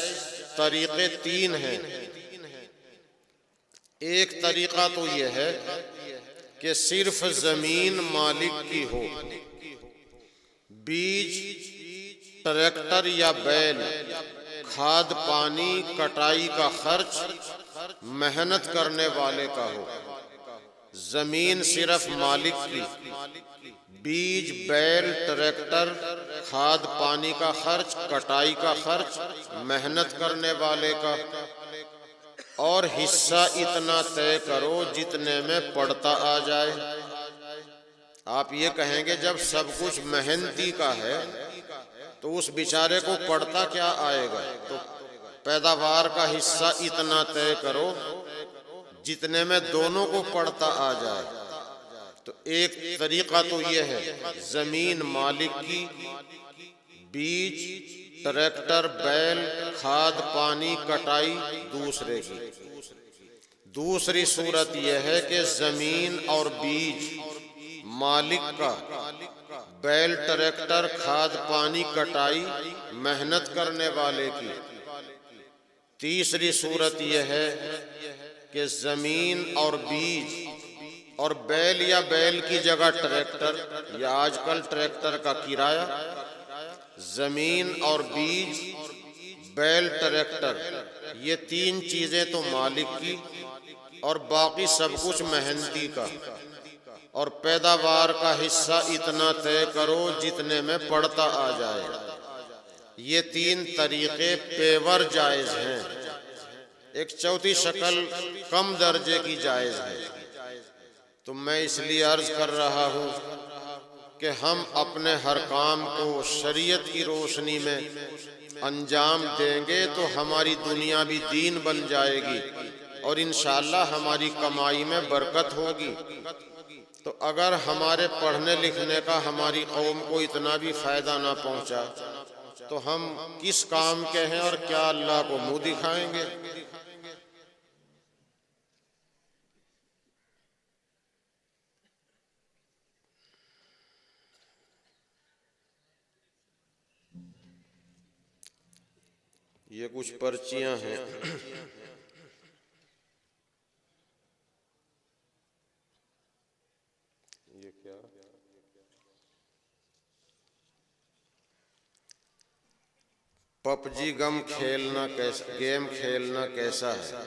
طریقے 3 ہیں۔ ایک طریقہ تو یہ ہے کہ صرف زمین مالک کی ہو، بیج، ٹریکٹر یا بیل، کھاد پانی، کٹائی کا خرچ محنت کرنے والے کا ہو۔ زمین صرف مالک کی، بیج، بیل، ٹریکٹر، کھاد پانی کا خرچ، کٹائی کا خرچ محنت کرنے والے کا، اور حصہ اتنا طے کرو جتنے میں پڑتا آ جائے۔ آپ یہ کہیں گے جب سب کچھ محنتی کا ہے تو اس بیچارے کو پڑتا کیا آئے گا؟ تو پیداوار کا حصہ اتنا طے کرو جتنے میں دونوں کو پڑتا آ جائے۔ تو ایک طریقہ تو یہ ہے زمین مالک کی، بیج، ٹریکٹر، بیل، کھاد پانی، کٹائی دوسرے کی۔ دوسری صورت یہ ہے کہ زمین اور بیج مالک کا، بیل، ٹریکٹر، کھاد پانی، کٹائی محنت کرنے والے کی۔ تیسری صورت یہ ہے کہ زمین اور بیج اور بیل یا بیل کی جگہ ٹریکٹر یا آج کل ٹریکٹر کا کرایہ، زمین اور بیج، بیل، ٹریکٹر، یہ 3 چیزیں تو مالک کی اور باقی سب کچھ محنتی کا، اور پیداوار کا حصہ اتنا طے کرو جتنے میں پڑتا آ جائے۔ یہ 3 طریقے پیور جائز ہیں۔ ایک چوتھی شکل کم درجے کی جائز ہے۔ تو میں اس لیے عرض کر رہا ہوں کہ ہم اپنے ہر کام کو شریعت کی روشنی میں انجام دیں گے تو ہماری دنیا بھی دین بن جائے گی اور انشاءاللہ ہماری کمائی میں برکت ہوگی۔ تو اگر ہمارے پڑھنے لکھنے کا ہماری قوم کو اتنا بھی فائدہ نہ پہنچا تو ہم کس کام کے ہیں اور کیا اللہ کو منہ دکھائیں گے؟ یہ کچھ پرچیاں ہیں۔ یہ کیا؟ پب جی گیم کھیلنا کیسا ہے؟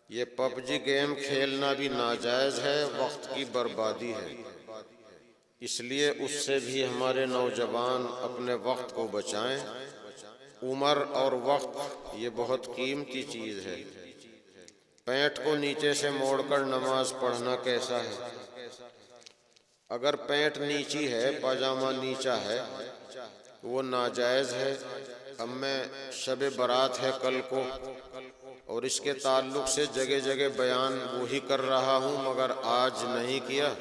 یہ پب جی گیم کھیلنا بھی ناجائز ہے، وقت کی بربادی ہے۔ اس لیے اس سے بھی ہمارے نوجوان اپنے وقت کو بچائیں۔ عمر اور وقت یہ بہت قیمتی چیز ہے۔ پینٹ کو نیچے سے موڑ کر نماز پڑھنا کیسا ہے؟ اگر پینٹ نیچی ہے، پاجامہ نیچا ہے، وہ ناجائز ہے۔ اب میں شب برات ہے کل کو، اور اس کے تعلق سے جگہ جگہ بیان وہی کر رہا ہوں، مگر آج نہیں کیا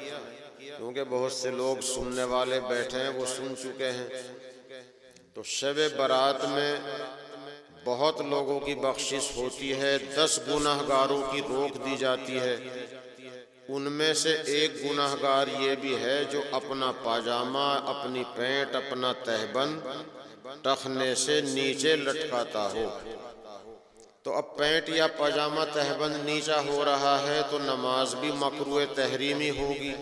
کیونکہ بہت سے لوگ سننے والے بیٹھے ہیں، وہ سن چکے ہیں۔ تو شب برات میں بہت لوگوں کی بخشش ہوتی ہے، 10 گناہ گاروں کی روک دی جاتی ہے۔ ان میں سے ایک گناہ گار یہ بھی ہے جو اپنا پاجامہ، اپنی پینٹ، اپنا تہبند ٹخنے سے نیچے لٹکاتا ہو۔ تو اب پینٹ یا پاجامہ تہبند نیچا ہو رہا ہے تو نماز بھی مکروہ تحریمی ہوگی،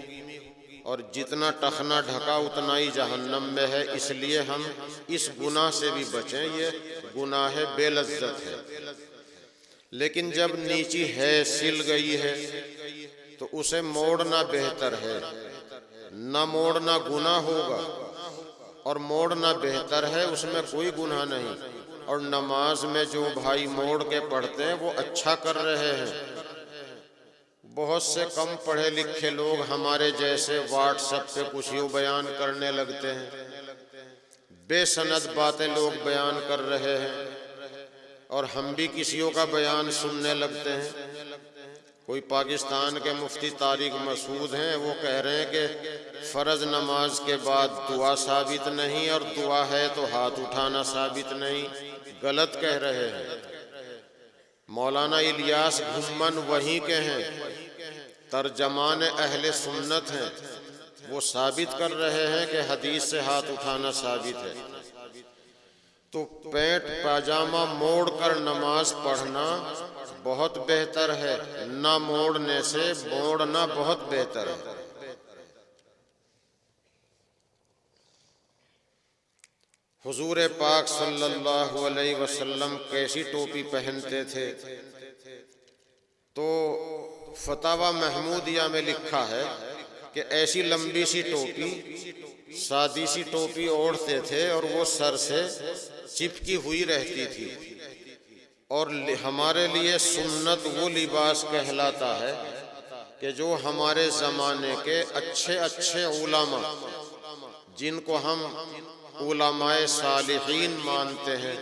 اور جتنا ٹخنا ڈھکا اتنا ہی جہنم میں ہے۔ اس لیے ہم اس گناہ سے بھی بچیں، یہ گناہ بے لذت ہے۔ لیکن جب نیچی ہے، سل گئی ہے، تو اسے موڑنا بہتر ہے۔ نہ موڑنا گناہ ہوگا، اور موڑنا بہتر ہے، اس میں کوئی گناہ نہیں۔ اور نماز میں جو بھائی موڑ کے پڑھتے ہیں وہ اچھا کر رہے ہیں۔ بہت سے کم پڑھے لکھے لوگ ہمارے جیسے واٹس ایپ پہ کچھ یوں بیان کرنے لگتے ہیں، بے سند باتیں لوگ بیان کر رہے ہیں، اور ہم بھی کسیوں کا بیان سننے لگتے ہیں۔ کوئی پاکستان کے مفتی طارق مسعود ہیں، وہ کہہ رہے ہیں کہ فرض نماز کے بعد دعا ثابت نہیں، اور دعا ہے تو ہاتھ اٹھانا ثابت نہیں۔ غلط کہہ رہے ہیں۔ مولانا الیاس گھمن وہیں کے ہیں، ترجمان اہل سنت ہیں، وہ ثابت کر رہے ہیں کہ حدیث سے ہاتھ اٹھانا ثابت ہے۔ تو پینٹ پاجامہ موڑ کر نماز پڑھنا بہت بہتر ہے، نہ موڑنے سے موڑنا بہت بہتر ہے۔ حضور پاک صلی اللہ علیہ وسلم کیسی ٹوپی پہنتے تھے؟ تو فتاوی محمودیہ میں لکھا ہے کہ ایسی لمبی سی ٹوپی، سادی سی ٹوپی اوڑھتے تھے، اور وہ سر سے چپکی ہوئی رہتی تھی۔ اور ہمارے لیے سنت وہ لباس کہلاتا ہے کہ جو ہمارے زمانے کے اچھے اچھے علماء، جن کو ہم علماء صالحین مانتے ہیں،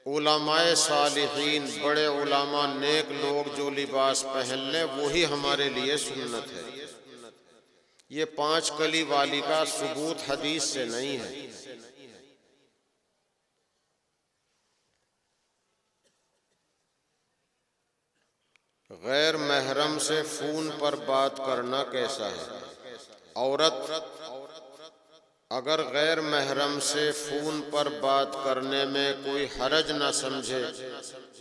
علماء صالحین، بڑے علماء، نیک لوگ جو لباس پہن لیں وہی ہمارے لیے سنت ہے۔ یہ 5 کلی والی کا ثبوت حدیث سے نہیں ہے۔ غیر محرم سے فون پر بات کرنا کیسا ہے؟ عورت اگر غیر محرم سے فون پر بات کرنے میں کوئی حرج نہ سمجھے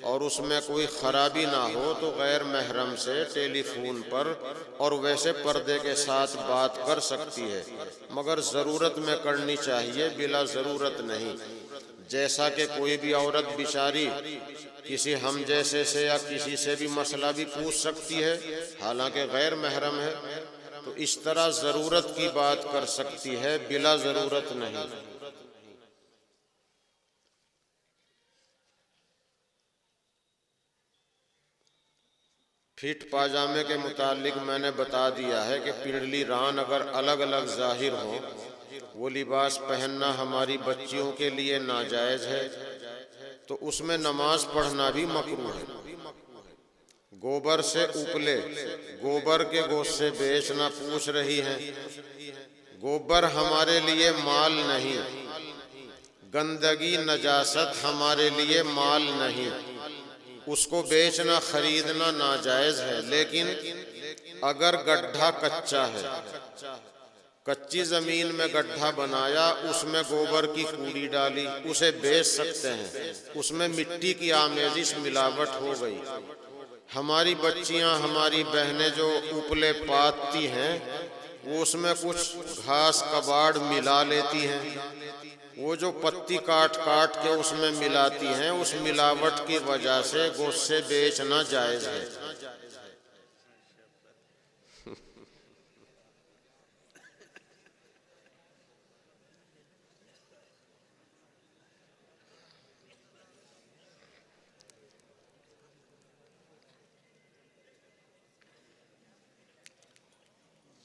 اور اس میں کوئی خرابی نہ ہو تو غیر محرم سے ٹیلی فون پر اور ویسے پردے کے ساتھ بات کر سکتی ہے، مگر ضرورت میں کرنی چاہیے، بلا ضرورت نہیں۔ جیسا کہ کوئی بھی عورت بیچاری کسی ہم جیسے سے یا کسی سے بھی مسئلہ بھی پوچھ سکتی ہے، حالانکہ غیر محرم ہے، تو اس طرح ضرورت کی بات کر سکتی ہے، بلا ضرورت نہیں۔ فٹ پاجامے کے متعلق میں نے بتا دیا ہے کہ پنڈلی ران اگر الگ الگ ظاہر ہوں، وہ لباس پہننا ہماری بچیوں کے لیے ناجائز ہے، تو اس میں نماز پڑھنا بھی مکروہ ہے۔ گوبر سے اپلے، گوبر کے گوشت سے بیچنا پوچھ رہی ہیں۔ گوبر ہمارے لیے مال نہیں، گندگی نجاست ہمارے لیے مال نہیں، اس کو بیچنا خریدنا ناجائز ہے۔ لیکن اگر گڈھا کچا ہے، کچی زمین میں گڈھا بنایا، اس میں گوبر کی کوڑی ڈالی، اسے بیچ سکتے ہیں، اس میں مٹی کی آمیزش ملاوٹ ہو گئی۔ ہماری بچیاں، ہماری بہنیں جو اپلے پاتتی ہیں، وہ اس میں کچھ گھاس کباڑ ملا لیتی ہیں، وہ جو پتی کاٹ کاٹ کے اس میں ملاتی ہیں، اس ملاوٹ کی وجہ سے گوشت سے بیچنا جائز ہے۔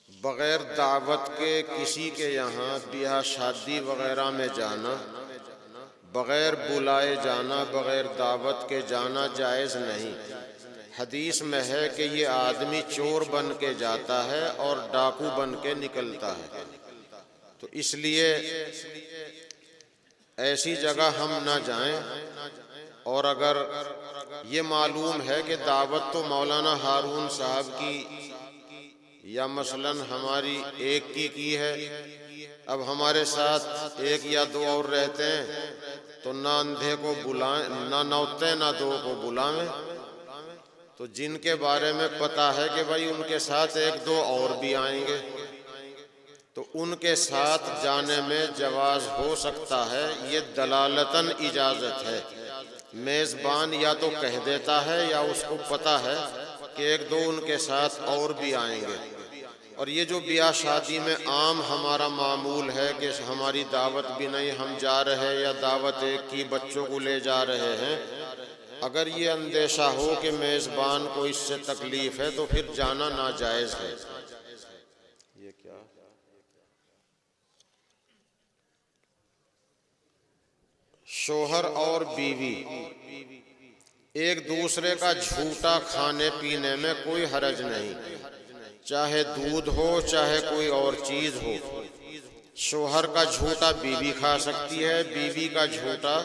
بغیر دعوت کے کسی کے یہاں بیاہ شادی وغیرہ میں جانا بغیر بلائے جانا، بغیر دعوت کے جانا جائز نہیں۔ حدیث میں ہے کہ یہ آدمی چور بن کے جاتا ہے اور ڈاکو بن کے نکلتا ہے، تو اس لیے ایسی جگہ ہم نہ جائیں۔ اور اگر یہ معلوم ہے کہ دعوت تو مولانا ہارون صاحب کی یا مثلاً ہماری ایک کی ہے، اب ہمارے ساتھ ایک یا دو اور رہتے ہیں، تو نہ اندھے کو بلائیں، نہ نوتے نہ دو کو بلائیں، تو جن کے بارے میں پتہ ہے کہ بھائی ان کے ساتھ ایک دو اور بھی آئیں گے، تو ان کے ساتھ جانے میں جواز ہو سکتا ہے۔ یہ دلالتاً اجازت ہے۔ میزبان یا تو کہہ دیتا ہے یا اس کو پتہ ہے کہ ایک دو ان کے ساتھ اور بھی آئیں گے۔ اور یہ جو بیاہ شادی میں عام ہمارا معمول ہے کہ ہماری دعوت بھی نہیں، ہم جا رہے یا دعوت ایک کی بچوں کو لے جا رہے ہیں، اگر یہ اندیشہ ہو کہ میزبان کو اس سے تکلیف ہے تو پھر جانا ناجائز ہے۔ یہ کیا؟ شوہر اور بیوی ایک دوسرے کا جھوٹا کھانے پینے میں کوئی حرج نہیں، چاہے دودھ ہو چاہے کوئی اور چیز ہو۔ شوہر کا جھوٹا بیوی کھا سکتی ہے، بیوی کا جھوٹا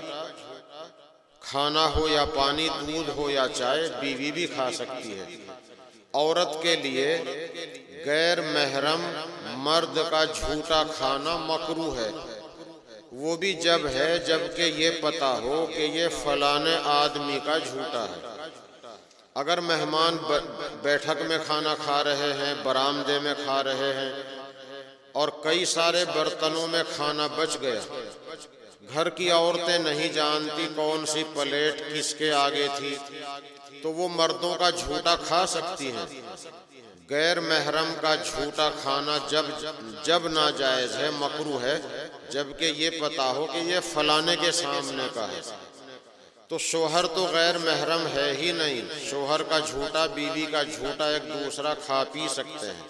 کھانا ہو یا پانی، دودھ ہو یا چائے، بیوی بھی کھا سکتی ہے۔ عورت کے لیے غیر محرم مرد کا جھوٹا کھانا مکروہ ہے، وہ بھی جب ہے جب کہ یہ پتہ ہو کہ یہ فلاں آدمی کا جھوٹا ہے۔ اگر مہمان بیٹھک میں کھانا کھا رہے ہیں، برآمدے میں کھا رہے ہیں اور کئی سارے برتنوں میں کھانا بچ گیا، گھر کی عورتیں نہیں جانتی کون سی پلیٹ کس کے آگے تھی، تو وہ مردوں کا جھوٹا کھا سکتی ہیں۔ غیر محرم کا جھوٹا کھانا جب ناجائز ہے، مکروہ ہے، جبکہ یہ پتہ ہو کہ یہ فلانے کے سامنے کا ہے۔ تو شوہر تو غیر محرم ہے ہی نہیں، شوہر کا جھوٹا بیوی کا جھوٹا ایک دوسرا کھا پی سکتے ہیں۔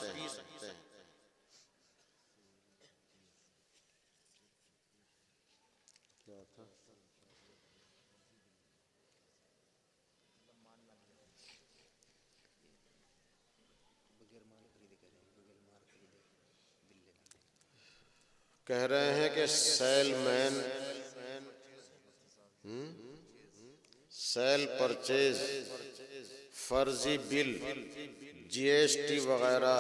کہہ رہے ہیں کہ سیل پرچیز، فرضی بل، جی ایس ٹی وغیرہ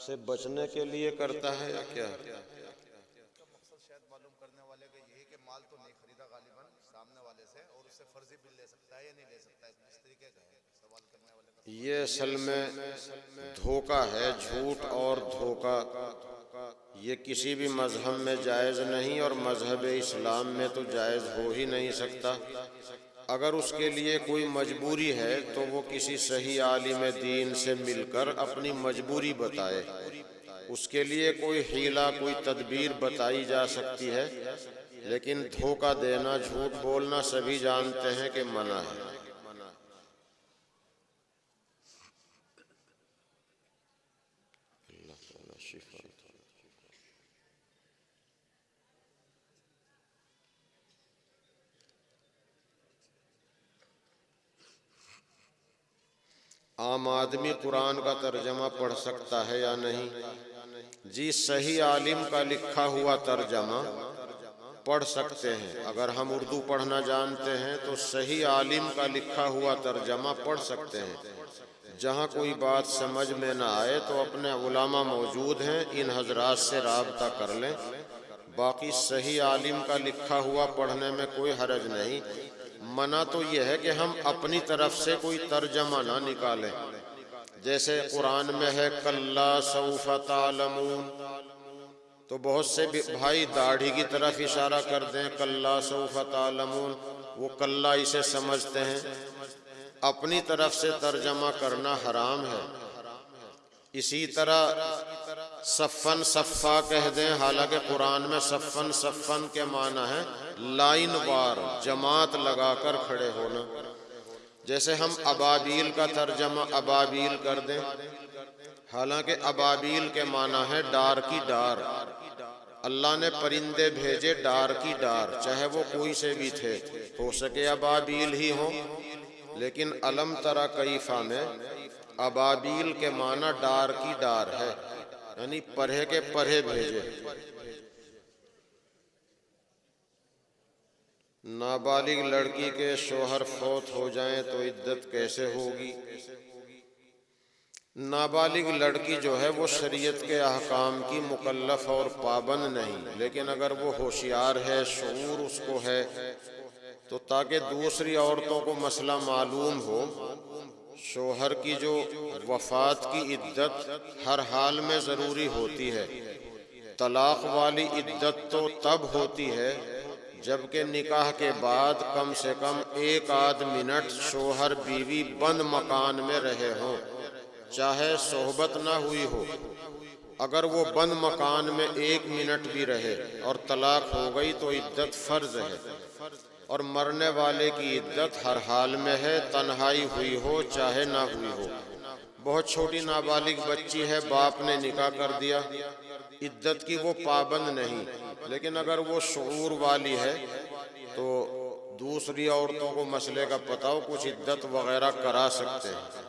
سے بچنے کے لیے کرتا ہے یا کیا؟ مقصد شاید معلوم کرنے والے کا یہی کہ مال تو نہیں خریدا غالباً سامنے والے سے، اور اس سے فرضی بل لے سکتا ہے یا نہیں لے سکتا ہے، اس طریقے کا ہے سوال کرنے والے کا۔ یہ اصل میں دھوکہ ہے، جھوٹ اور دھوکہ یہ کسی بھی مذہب میں جائز نہیں، اور مذہب اسلام میں تو جائز ہو ہی نہیں سکتا۔ اگر اس کے لیے کوئی مجبوری ہے تو وہ کسی صحیح عالم دین سے مل کر اپنی مجبوری بتائے، اس کے لیے کوئی حیلہ کوئی تدبیر بتائی جا سکتی ہے، لیکن دھوکہ دینا، جھوٹ بولنا سبھی جانتے ہیں کہ منع ہے۔ عام آدمی قرآن کا ترجمہ پڑھ سکتا ہے یا نہیں؟ جی، صحیح عالم کا لکھا ہوا ترجمہ پڑھ سکتے ہیں۔ اگر ہم اردو پڑھنا جانتے ہیں تو صحیح عالم کا لکھا ہوا ترجمہ پڑھ سکتے ہیں۔ جہاں کوئی بات سمجھ میں نہ آئے تو اپنے علماء موجود ہیں، ان حضرات سے رابطہ کر لیں۔ باقی صحیح عالم کا لکھا ہوا پڑھنے میں کوئی حرج نہیں۔ منع تو یہ ہے کہ ہم اپنی طرف سے کوئی ترجمہ نہ نکالیں، جیسے قرآن میں ہے کلا سوف تعلمون، تو بہت سے بھائی داڑھی کی طرف اشارہ کر دیں کلا سوف تعلمون، وہ کلا اسے سمجھتے ہیں۔ اپنی طرف سے ترجمہ کرنا حرام ہے۔ اسی طرح صفن صفا کہہ دیں، حالانکہ قرآن میں صفن صفن کے معنی ہے لائن وار، جماعت لگا کر کھڑے ہونا۔ جیسے ہم ابابیل کا ترجمہ ابابیل کر دیں، حالانکہ ابابیل کے معنی ہے ڈار کی ڈار۔ اللہ نے پرندے بھیجے ڈار کی ڈار، چاہے وہ کوئی سے بھی تھے، ہو سکے ابابیل ہی ہوں، لیکن الم تری کیف میں ابابیل کے معنی ڈار کی ڈار ہے، یعنی پرہے کے پرہے بھیجے۔ نابالغ لڑکی کے شوہر فوت ہو جائیں تو عدت کیسے ہوگی؟ نابالغ لڑکی جو ہے وہ شریعت کے احکام کی مکلف اور پابند نہیں، لیکن اگر وہ ہوشیار ہے، شعور اس کو ہے، تو تاکہ دوسری عورتوں کو مسئلہ معلوم ہو، شوہر کی جو وفات کی عدت ہر حال میں ضروری ہوتی ہے۔ طلاق والی عدت تو تب ہوتی ہے جبکہ نکاح کے بعد کم سے کم 1 منٹ شوہر بیوی بند مکان میں رہے ہوں، چاہے صحبت نہ ہوئی ہو۔ اگر وہ بند مکان میں 1 منٹ بھی رہے اور طلاق ہو گئی تو عدت فرض ہے، اور مرنے والے کی عدت ہر حال میں ہے، تنہائی ہوئی ہو چاہے نہ ہوئی ہو۔ بہت چھوٹی نابالغ بچی ہے، باپ نے نکاح کر دیا، عدت کی وہ پابند نہیں، لیکن اگر وہ شعور والی ہے تو دوسری عورتوں کو مسئلے کا پتہ ہو، کچھ عدت وغیرہ کرا سکتے ہیں۔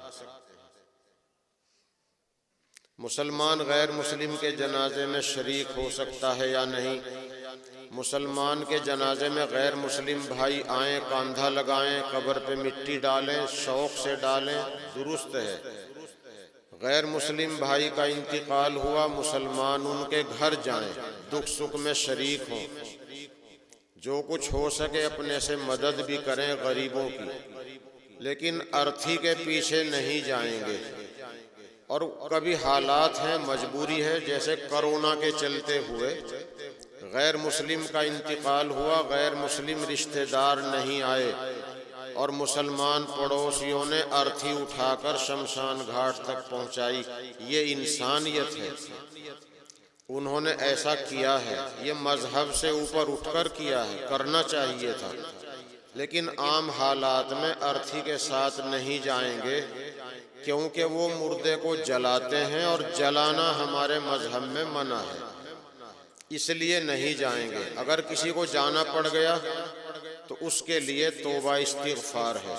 مسلمان غیر مسلم کے جنازے میں شریک ہو سکتا ہے یا نہیں؟ مسلمان کے جنازے میں غیر مسلم بھائی آئیں، کاندھا لگائیں، قبر پہ مٹی ڈالیں، شوق سے ڈالیں، درست ہے۔ غیر مسلم بھائی کا انتقال ہوا، مسلمان ان کے گھر جائیں، دکھ سکھ میں شریک ہوں، جو کچھ ہو سکے اپنے سے مدد بھی کریں غریبوں کی، لیکن ارتھی کے پیچھے نہیں جائیں گے۔ اور کبھی حالات ہیں، مجبوری ہے، جیسے کرونا کے چلتے ہوئے غیر مسلم کا انتقال ہوا، غیر مسلم رشتہ دار نہیں آئے، اور مسلمان پڑوسیوں نے ارتھی اٹھا کر شمشان گھاٹ تک پہنچائی۔ یہ انسانیت ہے، انہوں نے ایسا کیا ہے، یہ مذہب سے اوپر اٹھ کر کیا ہے، کرنا چاہیے تھا، لیکن عام حالات میں ارتھی کے ساتھ نہیں جائیں گے، کیونکہ وہ مردے کو جلاتے ہیں اور جلانا ہمارے مذہب میں منع ہے، اس لیے نہیں جائیں گے۔ اگر کسی کو جانا پڑ گیا تو اس کے لیے توبہ استغفار ہے۔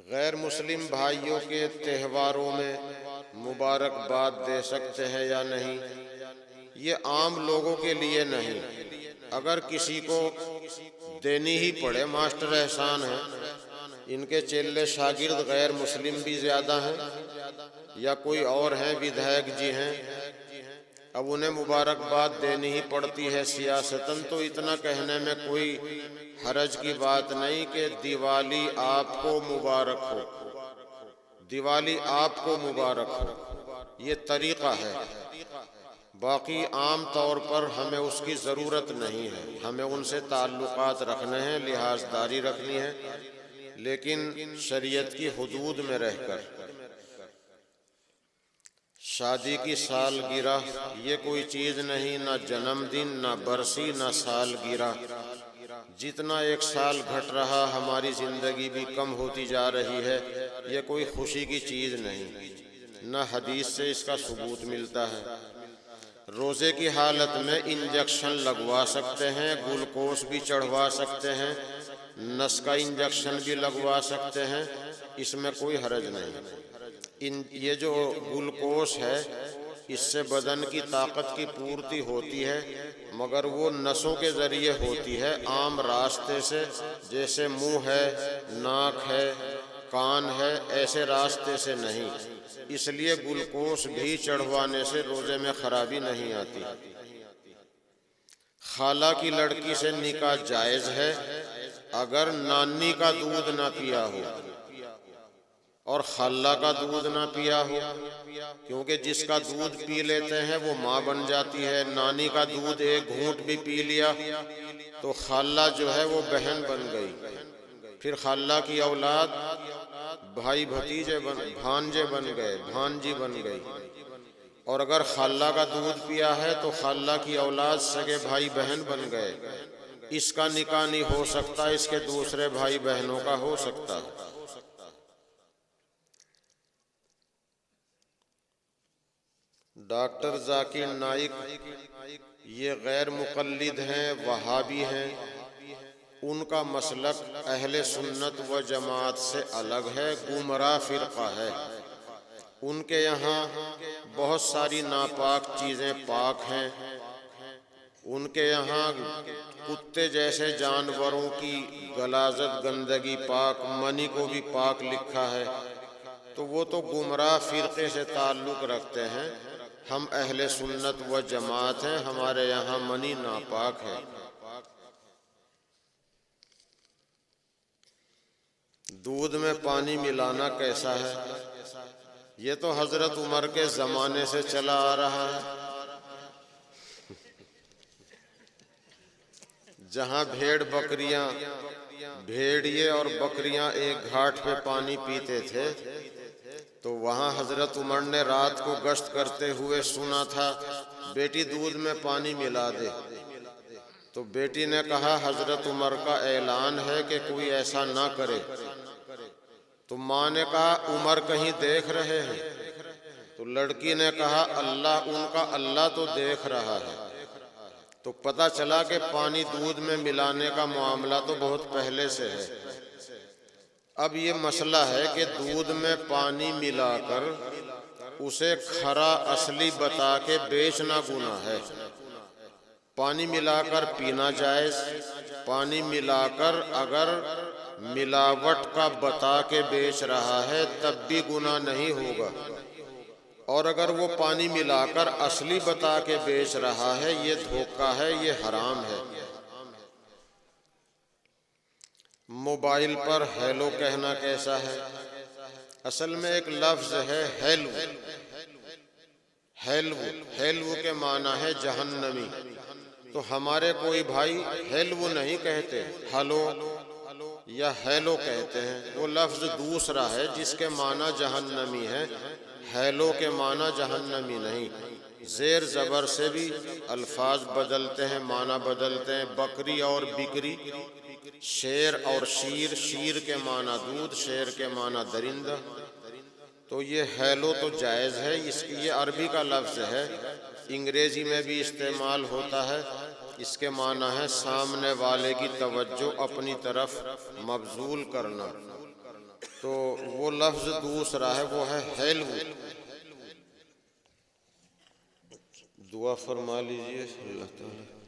غیر مسلم بھائیوں کے تہواروں میں مبارکباد دے سکتے ہیں یا نہیں؟ یہ عام لوگوں کے لیے نہیں، اگر کسی کو دینی ہی پڑے، ماسٹر احسان ہیں، ان کے چیلے شاگرد غیر مسلم بھی زیادہ ہیں، یا کوئی اور ہیں، ودھائک جی ہیں، اب انہیں مبارکباد دینی ہی پڑتی ہے سیاستاً، تو اتنا کہنے میں کوئی حرج کی بات نہیں کہ دیوالی آپ کو مبارک ہو، دیوالی آپ کو مبارک ہو، یہ طریقہ ہے۔ باقی عام طور پر ہمیں اس کی ضرورت نہیں ہے، ہمیں ان سے تعلقات رکھنے ہیں، لحاظداری رکھنی ہے، لیکن شریعت کی حدود میں رہ کر۔ شادی کی سالگرہ یہ کوئی چیز نہیں، نہ جنم دن، نہ برسی، نہ سالگرہ۔ جتنا 1 سال گھٹ رہا، ہماری زندگی بھی کم ہوتی جا رہی ہے، یہ کوئی خوشی کی چیز نہیں، نہ حدیث سے اس کا ثبوت ملتا ہے۔ روزے کی حالت میں انجیکشن لگوا سکتے ہیں، گلوکوز بھی چڑھوا سکتے ہیں، نس کا انجیکشن بھی لگوا سکتے ہیں، اس میں کوئی حرج نہیں۔ یہ جو گلوکوز ہے، اس سے بدن کی طاقت کی پورتی ہوتی ہے، مگر وہ نسوں کے ذریعے ہوتی ہے، عام راستے سے، جیسے منہ ہے، ناک ہے، کان ہے، ایسے راستے سے نہیں۔ اس لیے گلوکوز بھی چڑھوانے سے روزے میں خرابی نہیں آتی۔ خالہ کی لڑکی سے نکاح جائز ہے اگر نانی کا دودھ نہ پیا ہو اور خالہ کا دودھ نہ پیا ہو، کیونکہ جس کا دودھ پی لیتے ہیں وہ ماں بن جاتی ہے، نانی کا دودھ 1 گھونٹ بھی پی لیا تو خالہ جو ہے وہ بہن بن گئی، پھر خالہ کی اولاد بھائی بھتیجے بھانجے بن گئے، بھانجی بن گئی، اور اگر خالہ کا دودھ پیا ہے تو خالہ کی اولاد سگے بھائی بہن بن گئے۔ اس کا نکاح نہیں ہو سکتا، اس کے دوسرے بھائی بہنوں کا ہو سکتا ہے۔ ڈاکٹر ذاکر نائک یہ غیر مقلد ہیں، وہابی ہیں، ان کا مسلک اہل سنت و جماعت سے الگ ہے، گمراہ فرقہ ہے۔ ان کے یہاں بہت ساری ناپاک چیزیں پاک ہیں، ان کے یہاں کتے جیسے جانوروں کی غلاظت گندگی پاک، منی کو بھی پاک لکھا ہے، تو وہ تو گمراہ فرقے سے تعلق رکھتے ہیں۔ ہم اہل سنت و جماعت ہیں، ہمارے یہاں منی ناپاک ہے۔ دودھ میں پانی ملانا کیسا ہے؟ یہ تو حضرت عمر کے زمانے سے چلا آ رہا ہے۔ جہاں بھیڑیے اور بکریاں ایک گھاٹ پہ پانی پیتے تھے، تو وہاں حضرت عمر نے رات کو گشت کرتے ہوئے سنا تھا بیٹی دودھ میں پانی ملا دے، تو بیٹی نے کہا حضرت عمر کا اعلان ہے کہ کوئی ایسا نہ کرے۔ تو ماں نے کہا عمر کہیں دیکھ رہے ہیں؟ تو لڑکی نے کہا اللہ تو دیکھ رہا ہے۔ تو پتہ چلا کہ پانی دودھ میں ملانے کا معاملہ تو بہت پہلے سے ہے۔ اب یہ مسئلہ ہے کہ دودھ میں پانی ملا کر اسے کھرا اصلی بتا کے بیچنا گناہ ہے۔ پانی ملا کر پینا جائز، پانی ملا کر اگر ملاوٹ کا بتا کے بیچ رہا ہے تب بھی گناہ نہیں ہوگا، اور اگر وہ پانی ملا کر اصلی بتا کے بیچ رہا ہے یہ دھوکہ ہے، یہ حرام ہے۔ موبائل پر ہیلو کہنا کیسا ہے؟ اصل میں ایک لفظ ہے ہیلو۔ ہیلو کے معنی ہے جہنمی۔ تو ہمارے کوئی بھائی ہیلو نہیں کہتے، ہلو یا ہیلو کہتے ہیں، وہ لفظ دوسرا ہے جس کے معنی جہنمی ہے، ہیلو کے معنی جہنمی نہیں۔ زیر زبر سے بھی الفاظ بدلتے ہیں، معنی بدلتے ہیں۔ بکری اور بکری، شیر اور شیر، شیر کے معنی دودھ، شیر کے معنی درندہ۔ تو یہ ہیلو تو جائز ہے، یہ عربی کا لفظ ہے، انگریزی میں بھی استعمال ہوتا ہے۔ اس کے معنی ہے سامنے والے کی توجہ اپنی طرف مبذول کرنا، تو وہ لفظ دوسرا ہے، وہ ہے ہیلو۔ دعا فرما لیجئے اللہ تعالی